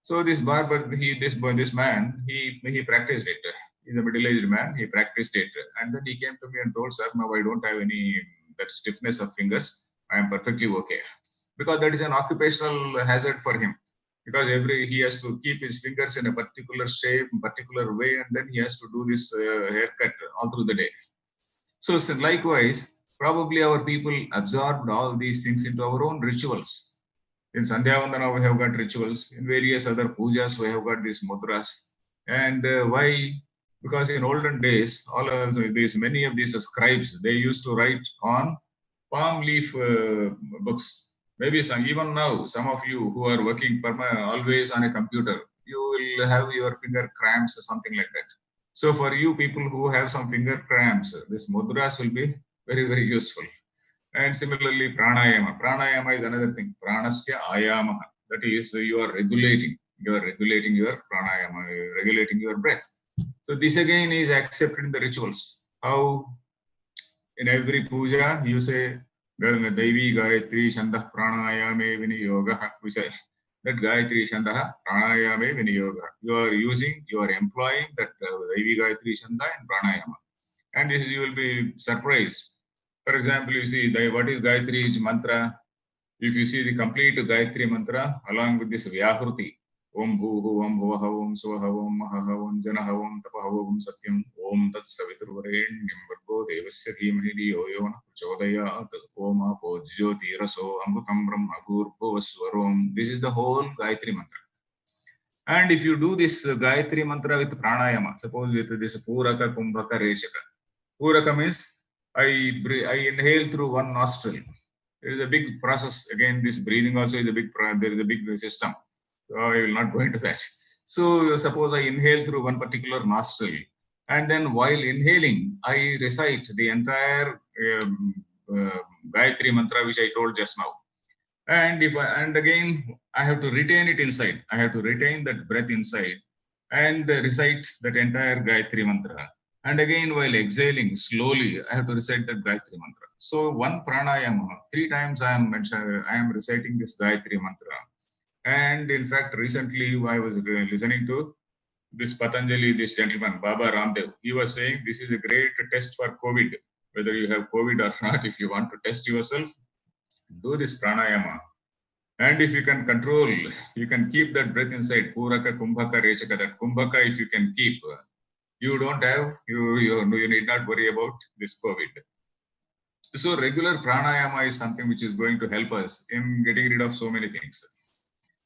So this barber, this man, he practiced it. He's a middle-aged man. He practiced it, and then he came to me and told, sir, now I don't have any that stiffness of fingers. I am perfectly okay, because that is an occupational hazard for him. Because he has to keep his fingers in a particular shape, particular way, and then he has to do this haircut all through the day. So likewise, probably our people absorbed all these things into our own rituals. In Sandhya Vandana, we have got rituals. In various other pujas, we have got these mudras. And why? Because in olden days, many of these scribes, they used to write on palm leaf books. Maybe even now, some of you who are working always on a computer, you will have your finger cramps or something like that. So for you people who have some finger cramps, this mudras will be very, very useful. And similarly, pranayama. Pranayama is another thing. Pranasya ayama. That is, you are regulating your pranayama, regulating your breath. So this again is accepted in the rituals. How in every puja you say, Devi Gayatri Shandah Pranayame Viniyoga. We say that Gayatri Shandah Pranayame Viniyoga. You are employing that Devi Gayatri Shandah and Pranayama. And this you will be surprised. For example, you see what is Gayatri mantra. If you see the complete Gayatri mantra along with this Vyahruti, Om Bhuhu, Om Bhuvaha, Om Suvaha, Om Mahaha, Om Janaha, Om Tapaha, Om Satyam, Om Tat Saviturvarenyam Bhargo Devasya Dhimahi Dhiyo Yo Nah Prachodayat, Om Apo Jyoti Raso Amrutam Brahma Bhurgo Swarom. This is the whole Gayatri mantra. And if you do this Gayatri mantra with pranayama, suppose with this Puraka, Kumbhaka, Reshaka. Puraka means I inhale through one nostril. There is a big process. Again, this breathing also is there is a big system. So I will not go into that. So suppose I inhale through one particular nostril, and then while inhaling, I recite the entire Gayatri mantra which I told just now. And again, I have to retain it inside. I have to retain that breath inside and recite that entire Gayatri mantra. And again, while exhaling slowly, I have to recite that Gayatri mantra. So one pranayama, 3 times I am reciting this Gayatri mantra. And in fact, recently I was listening to this Patanjali, this gentleman, Baba Ramdev. He was saying this is a great test for COVID. Whether you have COVID or not, if you want to test yourself, do this pranayama. And if you can control, you can keep that breath inside. Puraka, Kumbhaka, Reshaka. That Kumbhaka, if you can keep, you need not worry about this COVID. So regular pranayama is something which is going to help us in getting rid of so many things.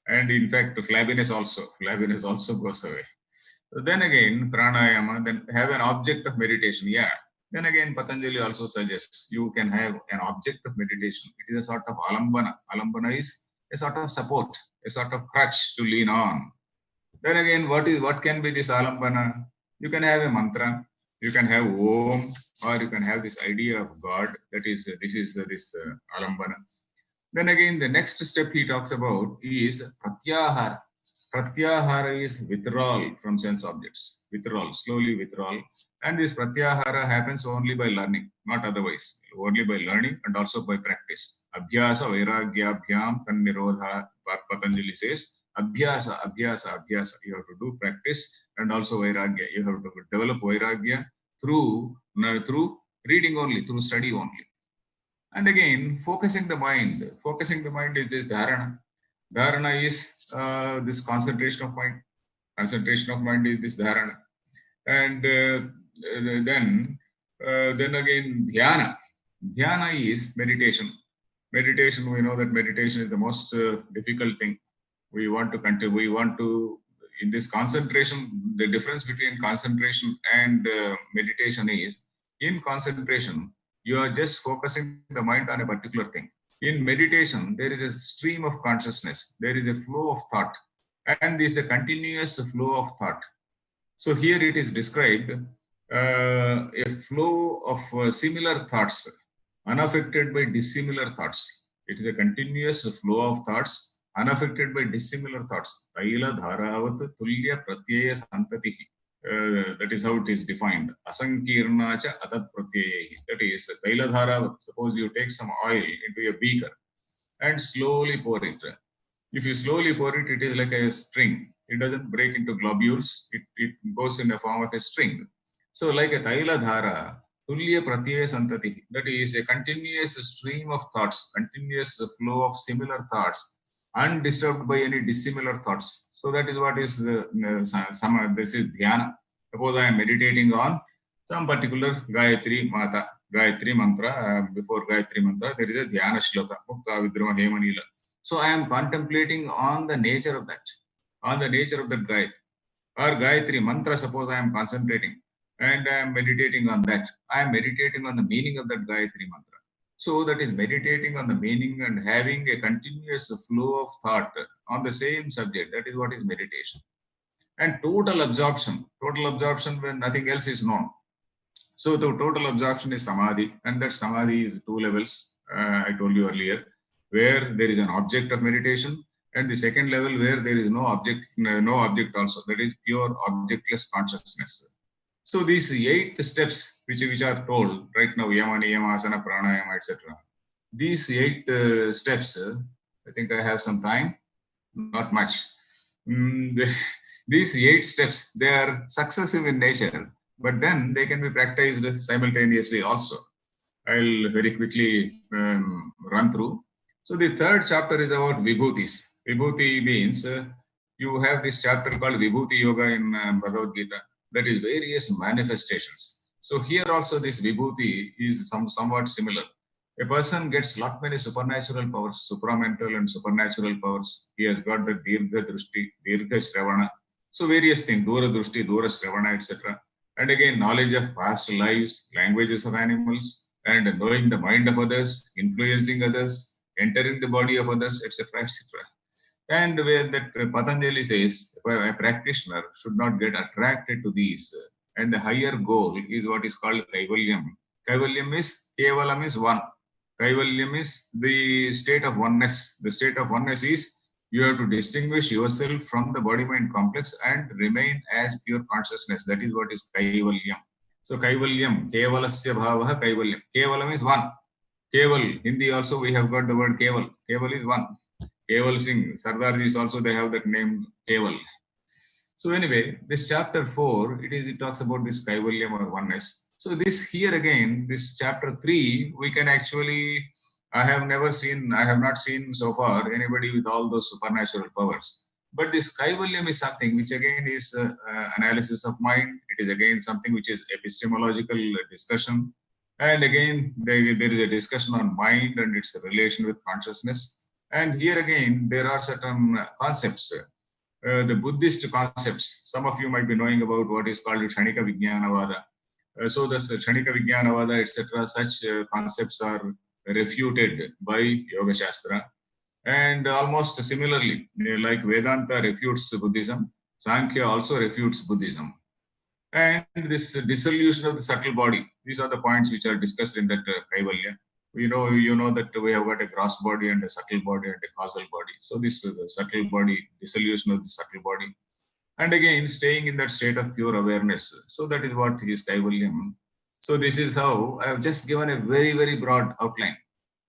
And in fact, flabbiness also goes away. Then again, pranayama, then have an object of meditation. Yeah. Then again, Patanjali also suggests you can have an object of meditation. It is a sort of alambana. Alambana is a sort of support, a sort of crutch to lean on. Then again, what can be this alambana? You can have a mantra, you can have om, or you can have this idea of God. That is, this alambana. Then again, the next step he talks about is pratyahara. Pratyahara is withdrawal from sense objects. Withdrawal, slowly withdrawal. And this pratyahara happens only by learning, not otherwise. Only by learning and also by practice. Abhyasa vairagyabhyam tan nirodha, Patanjali says. Abhyasa, abhyasa, abhyasa. You have to do practice and also vairagya. You have to develop vairagya through reading only, through study only. And again, focusing the mind is this dharana. Dharana is this concentration of mind. Concentration of mind is this dharana. And then again, dhyana. Dhyana is meditation. Meditation, we know that meditation is the most difficult thing. We want to continue. We want to, in this concentration, the difference between concentration and meditation is, in concentration, you are just focusing the mind on a particular thing. In meditation, there is a stream of consciousness. There is a flow of thought. And there is a continuous flow of thought. So here it is described a flow of similar thoughts, unaffected by dissimilar thoughts. It is a continuous flow of thoughts, unaffected by dissimilar thoughts. Taila dharavat tulya pratyaya santatihi. That is how it is defined. Asankirna cha atat pratyayehi. That is, Tailadhara, suppose you take some oil into a beaker and slowly pour it. If you slowly pour it, it is like a string. It doesn't break into globules. It goes in the form of a string. So like a Tailadhara, tulya pratyaya santatihi. That is a continuous stream of thoughts, continuous flow of similar thoughts, undisturbed by any dissimilar thoughts. So that is what is this is dhyana. Suppose I am meditating on some particular Gayatri Mata, Gayatri mantra. Before Gayatri mantra, there is a dhyana shloka, Mukta Vidrama Hemanila. So I am contemplating on the nature of that, on the nature of that Gayatri. Or Gayatri mantra, suppose I am concentrating and I am meditating on that. I am meditating on the meaning of that Gayatri mantra. So that is meditating on the meaning and having a continuous flow of thought on the same subject. That is what is meditation. And total absorption when nothing else is known. So the total absorption is samadhi, and that samadhi is two levels, I told you earlier, where there is an object of meditation, and the second level where there is no object also, that is pure objectless consciousness. So these 8 steps which are told right now, yama, niyama, asana, pranayama, etc. These 8 steps, I think I have some time, not much. These 8 steps, they are successive in nature, but then they can be practiced simultaneously also. I'll very quickly run through. So the third chapter is about vibhutis. Vibhuti means you have this chapter called Vibhuti Yoga in Bhagavad Gita. That is various manifestations. So here also this vibhuti is somewhat similar. A person gets lot many supernatural powers, supramental and supernatural powers. He has got the dirgha drushti, dirgha shravana. So various things, dura drushti, dura shravana, etc. And again, knowledge of past lives, languages of animals, and knowing the mind of others, influencing others, entering the body of others, etc., etc. And where that Patanjali says a practitioner should not get attracted to these. And the higher goal is what is called Kaivalyam. Kaivalyam is, Kevalam is one. Kaivalyam is the state of oneness. The state of oneness is you have to distinguish yourself from the body-mind complex and remain as pure consciousness. That is what is Kaivalyam. So Kaivalyam, Kevalasya Bhavaha Kaivalyam. Kevalam is one. Keval, Hindi also we have got the word Keval. Keval is one. Keval Singh, Sardarji also they have that name Keval. So anyway, this chapter 4, it talks about this Kaivalyam or oneness. So this here again, this chapter 3, we can actually, I have not seen so far anybody with all those supernatural powers. But this Kaivalyam is something which again is analysis of mind. It is again something which is epistemological discussion. And again, there is a discussion on mind and its relation with consciousness. And here again, there are certain concepts the Buddhist concepts. Some of you might be knowing about what is called Kshanika Vijnanavada. So the Kshanika Vijnanavada, etc., such concepts are refuted by Yoga Shastra. And almost similarly, like Vedanta refutes Buddhism, Sankhya also refutes Buddhism. And this dissolution of the subtle body, these are the points which are discussed in that Kaivalya. You know that we have got a gross body and a subtle body and a causal body. So this is the subtle body, dissolution of the subtle body. And again, staying in that state of pure awareness. So that is what is Kaivalyam. So this is how I have just given a very, very broad outline.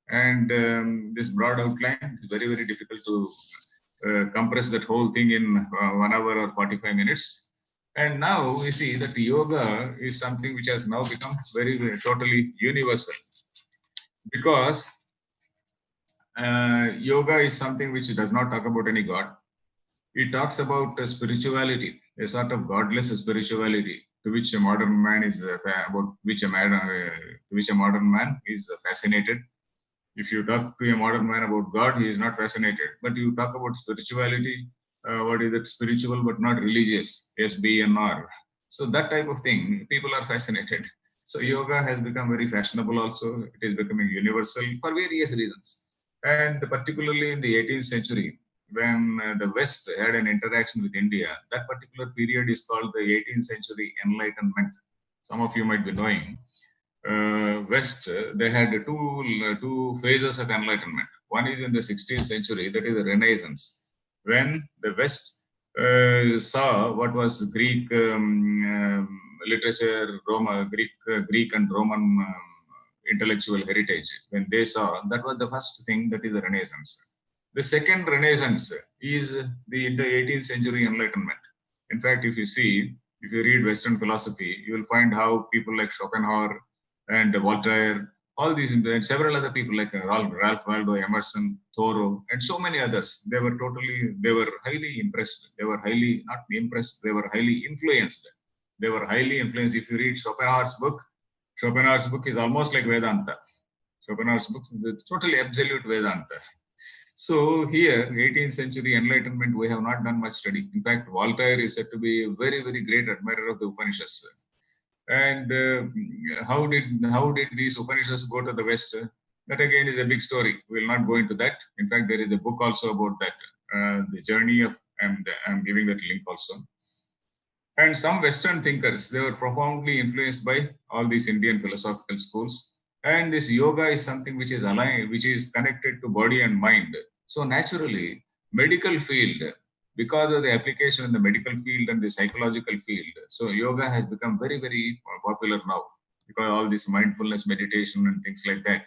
And this broad outline is very, very difficult to compress that whole thing in 1 hour or 45 minutes. And now we see that yoga is something which has now become very, very totally universal, because yoga is something which does not talk about any god. It talks about spirituality, a sort of godless spirituality to which a modern man is modern man is fascinated. If you talk to a modern man about God, he is not fascinated. But you talk about spirituality, what is it? Spiritual but not religious, SBNR. So that type of thing, people are fascinated. So yoga has become very fashionable also. It is becoming universal for various reasons. And particularly in the 18th century, when the West had an interaction with India, that particular period is called the 18th century Enlightenment. Some of you might be knowing. West, they had two phases of enlightenment. One is in the 16th century, that is the Renaissance, when the West saw what was Greek literature, Greek and Roman intellectual heritage. When they saw, that was the first thing, that is the Renaissance. The second Renaissance is the 18th century Enlightenment. In fact, if you read Western philosophy, you will find how people like Schopenhauer and Voltaire, all these, and several other people like Ralph Waldo Emerson, Thoreau, and so many others, they were highly impressed. They were highly, not impressed, they were highly influenced. They were highly influenced. If you read Schopenhauer's book is almost like Vedanta. Schopenhauer's book is totally absolute Vedanta. So here, 18th century Enlightenment, we have not done much study. In fact, Voltaire is said to be a very, very great admirer of the Upanishads. And how did these Upanishads go to the West? That again is a big story. We will not go into that. In fact, there is a book also about that, the journey of, and I'm giving that link also. And some Western thinkers, they were profoundly influenced by all these Indian philosophical schools. And this yoga is something which is aligned, which is connected to body and mind. So naturally, medical field, because of the application in the medical field and the psychological field, so yoga has become very, very popular now, because all this mindfulness meditation and things like that.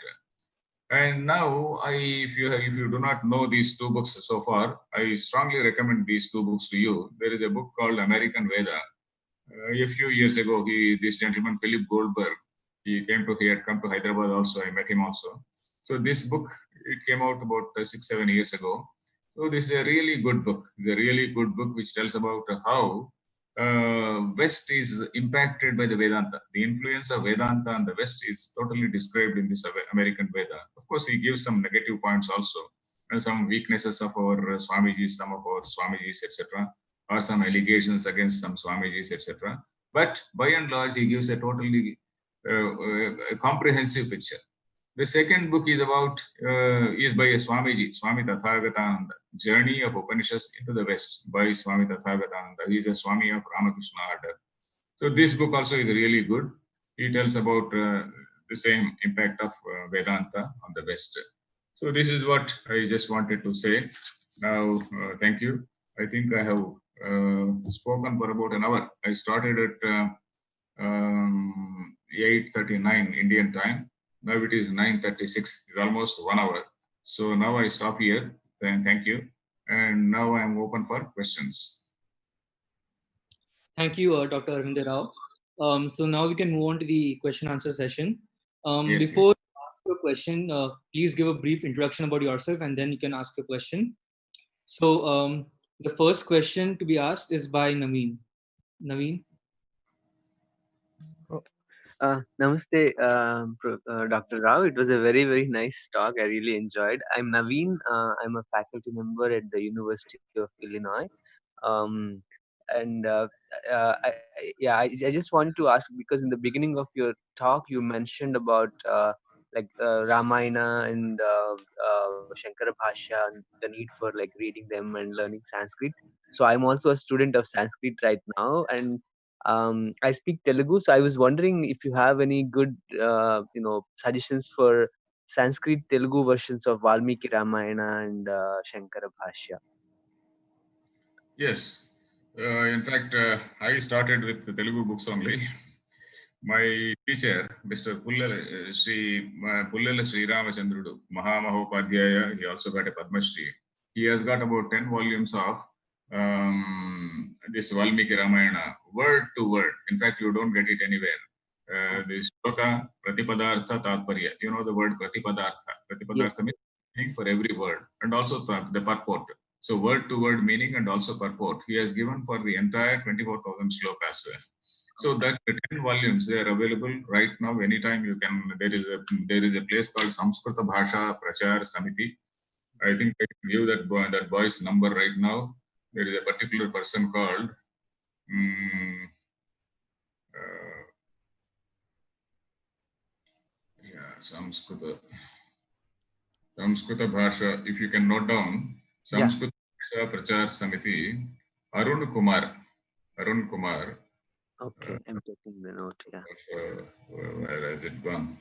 And now, if you do not know these two books so far, I strongly recommend these two books to you. There is a book called American Veda. A few years ago, this gentleman, Philip Goldberg, he had come to Hyderabad also. I met him also. So this book, it came out about 6-7 years ago. So this is a really good book. It's a really good book which tells about how West is impacted by the Vedanta. The influence of Vedanta on the West is totally described in this American Veda. Of course, he gives some negative points also, and some weaknesses of our Swamijis, some of our Swamijis, etc., or some allegations against some Swamijis, etc. But by and large, he gives a totally comprehensive picture. The second book is by a Swamiji, Swami Tathagatananda, Journey of Upanishads into the West by Swami Tathagatananda. He is a Swami of Ramakrishna order. So this book also is really good. He tells about the same impact of Vedanta on the West. So this is what I just wanted to say. Now, thank you. I think I have spoken for about an hour. I started at 8:39 Indian time. Now it is 9:36. It's almost 1 hour. So now I stop here. Then thank you. And now I am open for questions. Thank you, Dr. Arvind Rao. So now we can move on to the question answer session. Yes, before you ask your question, please give a brief introduction about yourself, and then you can ask your question. So the first question to be asked is by Naveen. Naveen. Namaste, Dr. Rao. It was a very, very nice talk. I really enjoyed. I'm Naveen. I'm a faculty member at the University of Illinois. And I just want to ask, because in the beginning of your talk you mentioned about Ramayana and Shankara Bhashya, and the need for like reading them and learning Sanskrit. So I'm also a student of Sanskrit right now, and I speak Telugu. So I was wondering if you have any good suggestions for Sanskrit Telugu versions of Valmiki Ramayana and Shankara Bhashya. Yes. In fact, I started with the Telugu books only. My teacher, Mr. Pullala Sri Ramachandrudu, Mahamahopadhyaya, he also got a Padma Shri. He has got about 10 volumes of this Valmiki Ramayana, word to word. In fact, you don't get it anywhere. This shloka, Pratipadartha, Tatparya. You know the word Pratipadartha. Pratipadartha means meaning for every word, and also the purport. So word to word meaning and also purport. He has given for the entire 24,000 shlokas. So that 10 volumes, they are available right now. Anytime you can. There is a place called Samskrita Bhasha Prachar Samiti. I think I can give that boy's number right now. There is a particular person called Samskrita Bhasha. If you can note down Samskrita Bhasha Prachar Samiti, Arun Kumar. Okay, I'm taking the note. Yeah. Where has it gone?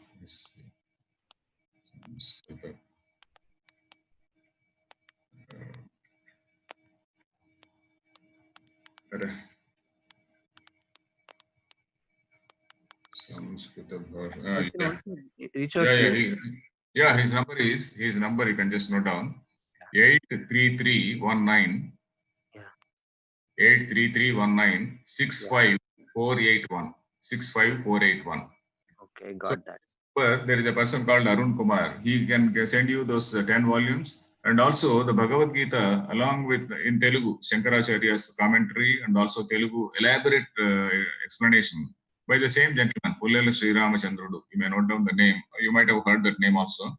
Samskrita Bhasha. His number you can just note down. 83319. 83319 65481. 65481. Okay, got that. But there is a person called Arun Kumar. He can send you those 10 volumes, and also the Bhagavad Gita along with in Telugu, Shankaracharya's commentary, and also Telugu elaborate explanation by the same gentleman, Pullala Sri Ramachandrudu. You may note down the name. You might have heard that name also.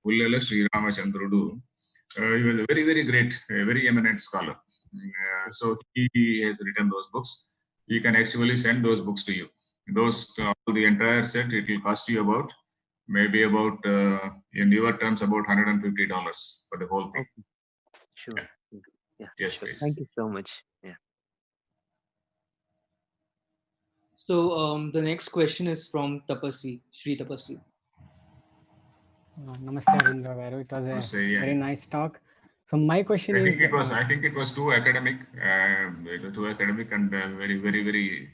Pullala Sri Ramachandrudu. He was a very, very great, very eminent scholar. So he has written those books. He can actually send those books to you. Those, the entire set, it will cost you about, maybe about, in your terms, about $150 for the whole thing. Okay. Sure. Yeah. Yes, sure. please. Thank you so much. Yeah. So the next question is from Tapasvi, Sri Tapasvi. Namaste, Arindra Vairu. It was a very nice talk. So my question I is, think it was too academic and very, very, very,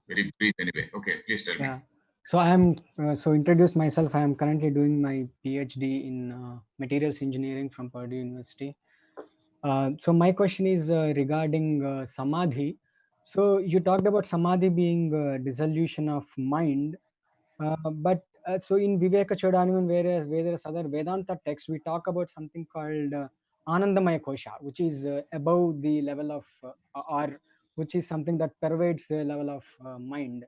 very brief anyway. Okay, please tell me. So I am introduce myself. I am currently doing my PhD in materials engineering from Purdue University. So my question is regarding samadhi. So you talked about samadhi being dissolution of mind, but so in Viveka Chodhanam, whereas other Vedanta texts, we talk about something called Anandamaya Kosha, which is above the level of, or which is something that pervades the level of mind.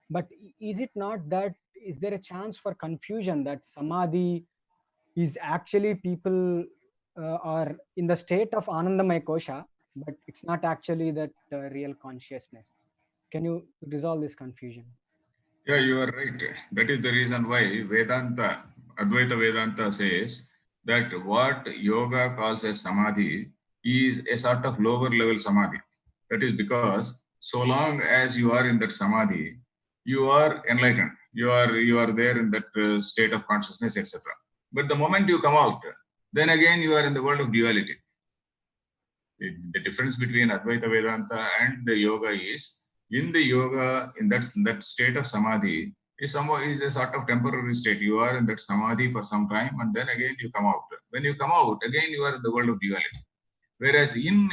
But is it not that, is there a chance for confusion that samadhi is actually people are in the state of Anandamaya Kosha, but it's not actually that real consciousness? Can you resolve this confusion? Yeah, you are right. That is the reason why Vedanta, Advaita Vedanta says that what yoga calls as samadhi is a sort of lower level samadhi. That is because so long as you are in that samadhi, you are enlightened. You are there in that state of consciousness, etc. But the moment you come out, then again you are in the world of duality. The difference between Advaita Vedanta and the yoga is, in the yoga, in that state of samadhi, is a sort of temporary state. You are in that samadhi for some time, and then again you come out. When you come out, again you are in the world of duality. Whereas in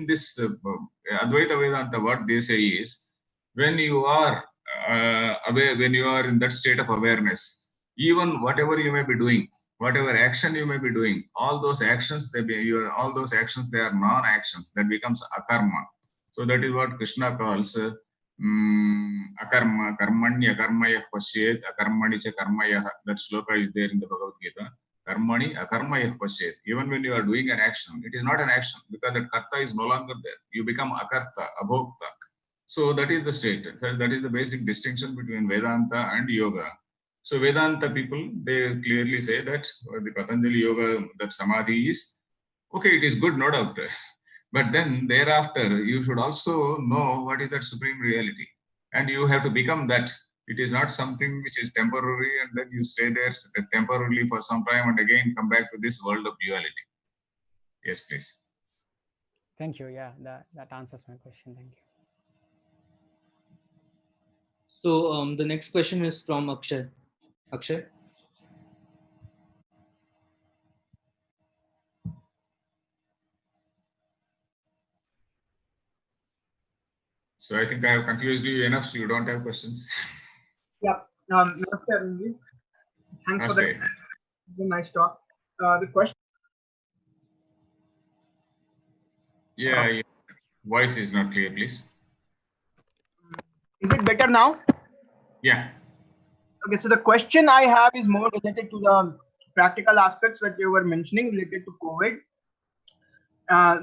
this Advaita Vedanta, what they say is, when you are aware, when you are in that state of awareness, even whatever you may be doing, whatever action you may be doing, all those actions, they are non-actions. That becomes akarma. So that is what Krishna calls akarma, karmanya karmaya pasyet, akarmani cha karmaya. That shloka is there in the Bhagavad Gita. Karmani akarma yah pasyet. Even when you are doing an action, it is not an action because that karta is no longer there. You become akarta, abhokta. So that is the state. That is the basic distinction between Vedanta and yoga. So Vedanta people, they clearly say that the Patanjali yoga, that samadhi is, okay, it is good, no doubt. But then thereafter, you should also know what is that supreme reality. And you have to become that. It is not something which is temporary and then you stay there temporarily for some time and again come back to this world of duality. Yes, please. Thank you. Yeah, that answers my question. Thank you. So the next question is from Akshay. Akshay? So I think I have confused you enough, so you don't have questions. Yeah. Namaste, Arunji. Thanks for that. Nice talk. The question. Yeah, yeah. Voice is not clear, please. Is it better now? Yeah. Okay, so the question I have is more related to the practical aspects that you were mentioning related to COVID.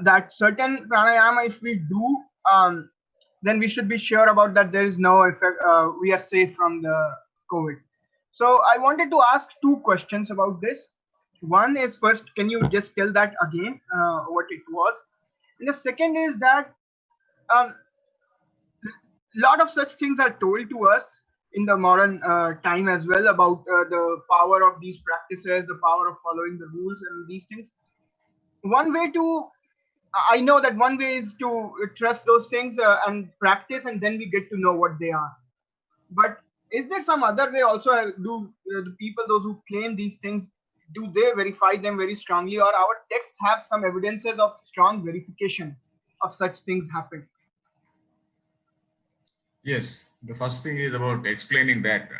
That certain pranayama, if we do, then we should be sure about that there is no effect. We are safe from the COVID. So I wanted to ask two questions about this. One is, first, can you just tell that again, what it was? And the second is that a lot of such things are told to us in the modern time as well about the power of these practices, the power of following the rules and these things. I know that one way is to trust those things and practice, and then we get to know what they are. But is there some other way also? Do the people, those who claim these things, do they verify them very strongly, or our texts have some evidences of strong verification of such things happening? Yes, the first thing is about explaining that.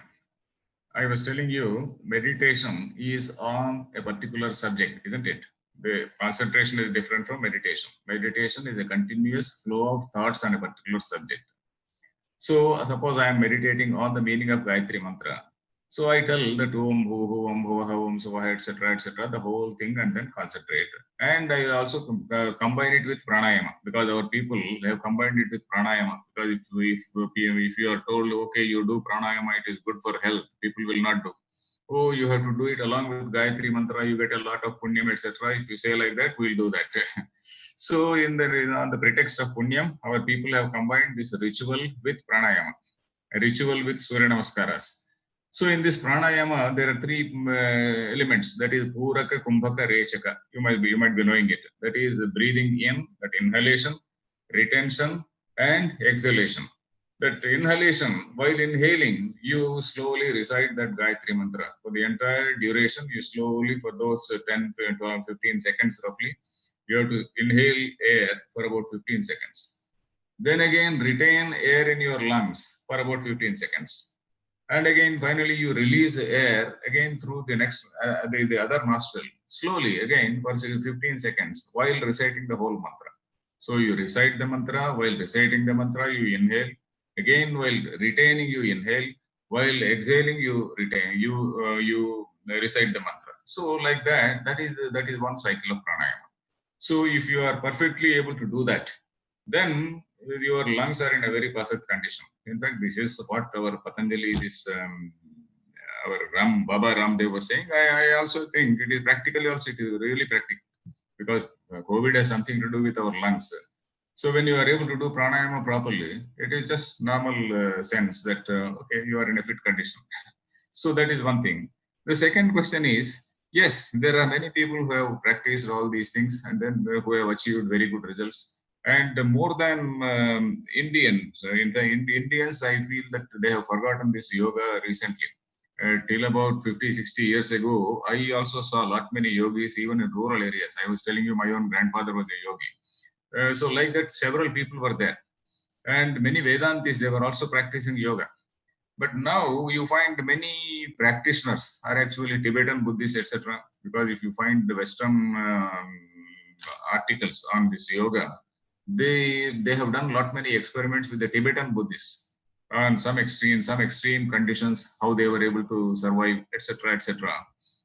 I was telling you, meditation is on a particular subject, isn't it? The concentration is different from meditation. Meditation is a continuous flow of thoughts on a particular subject. So suppose I am meditating on the meaning of Gayatri Mantra. So I tell that Om, Bhu, Om, Bhuvaha, Om, Suvaha, etc., the whole thing, and then concentrate. And I also combine it with pranayama, because our people have combined it with pranayama. Because if you are told, okay, you do pranayama, it is good for health, people will not do. Oh, you have to do it along with Gayatri Mantra, you get a lot of punyam, etc. If you say like that, we'll do that. So on the pretext of punyam, our people have combined this ritual with pranayama, a ritual with Surya Namaskaras. So in this pranayama, there are three elements, that is Puraka, Kumbhaka, Rechaka. You might be knowing it. That is breathing in, that inhalation, retention, and exhalation. That inhalation, while inhaling, you slowly recite that Gayatri Mantra. For the entire duration, you slowly, for those 10, 12, 15 seconds roughly, you have to inhale air for about 15 seconds. Then again, retain air in your lungs for about 15 seconds. And again, finally, you release air again through the next, the other nostril, slowly again for 15 seconds while reciting the whole mantra. So you recite the mantra, while reciting the mantra, you inhale. Again, while retaining, you inhale. While exhaling, you retain. You recite the mantra. So like that is one cycle of pranayama. So if you are perfectly able to do that, then your lungs are in a very perfect condition. In fact, this is what our Patanjali, our Baba Ramdev was saying. I also think it is practically also, it is really practical, because COVID has something to do with our lungs. So when you are able to do pranayama properly, it is just normal sense that, okay, you are in a fit condition. So that is one thing. The second question is, yes, there are many people who have practiced all these things and then who have achieved very good results. And more than Indians, in the Indians, I feel that they have forgotten this yoga recently. Till about 50, 60 years ago, I also saw a lot many yogis, even in rural areas. I was telling you, my own grandfather was a yogi. So like that, several people were there. And many Vedantis, they were also practicing yoga. But now you find many practitioners are actually Tibetan Buddhists, etc. Because if you find the Western articles on this yoga, they have done many experiments with the Tibetan Buddhists on some extreme conditions, how they were able to survive, etc., etc.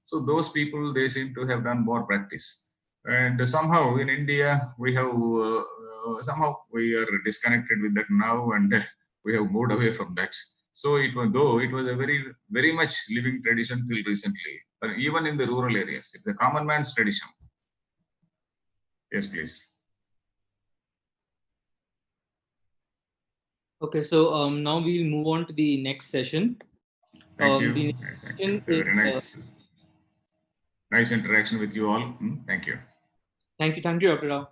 So those people, they seem to have done more practice. And somehow in India, we have, somehow we are disconnected with that now, and we have moved away from that. So though it was a very much living tradition till recently, even in the rural areas, it's a common man's tradition. Yes, please. Okay, so now we'll move on to the next session. Thank you. The Thank you. Very nice interaction with you all. Thank you. Thank you, Dr. Rao.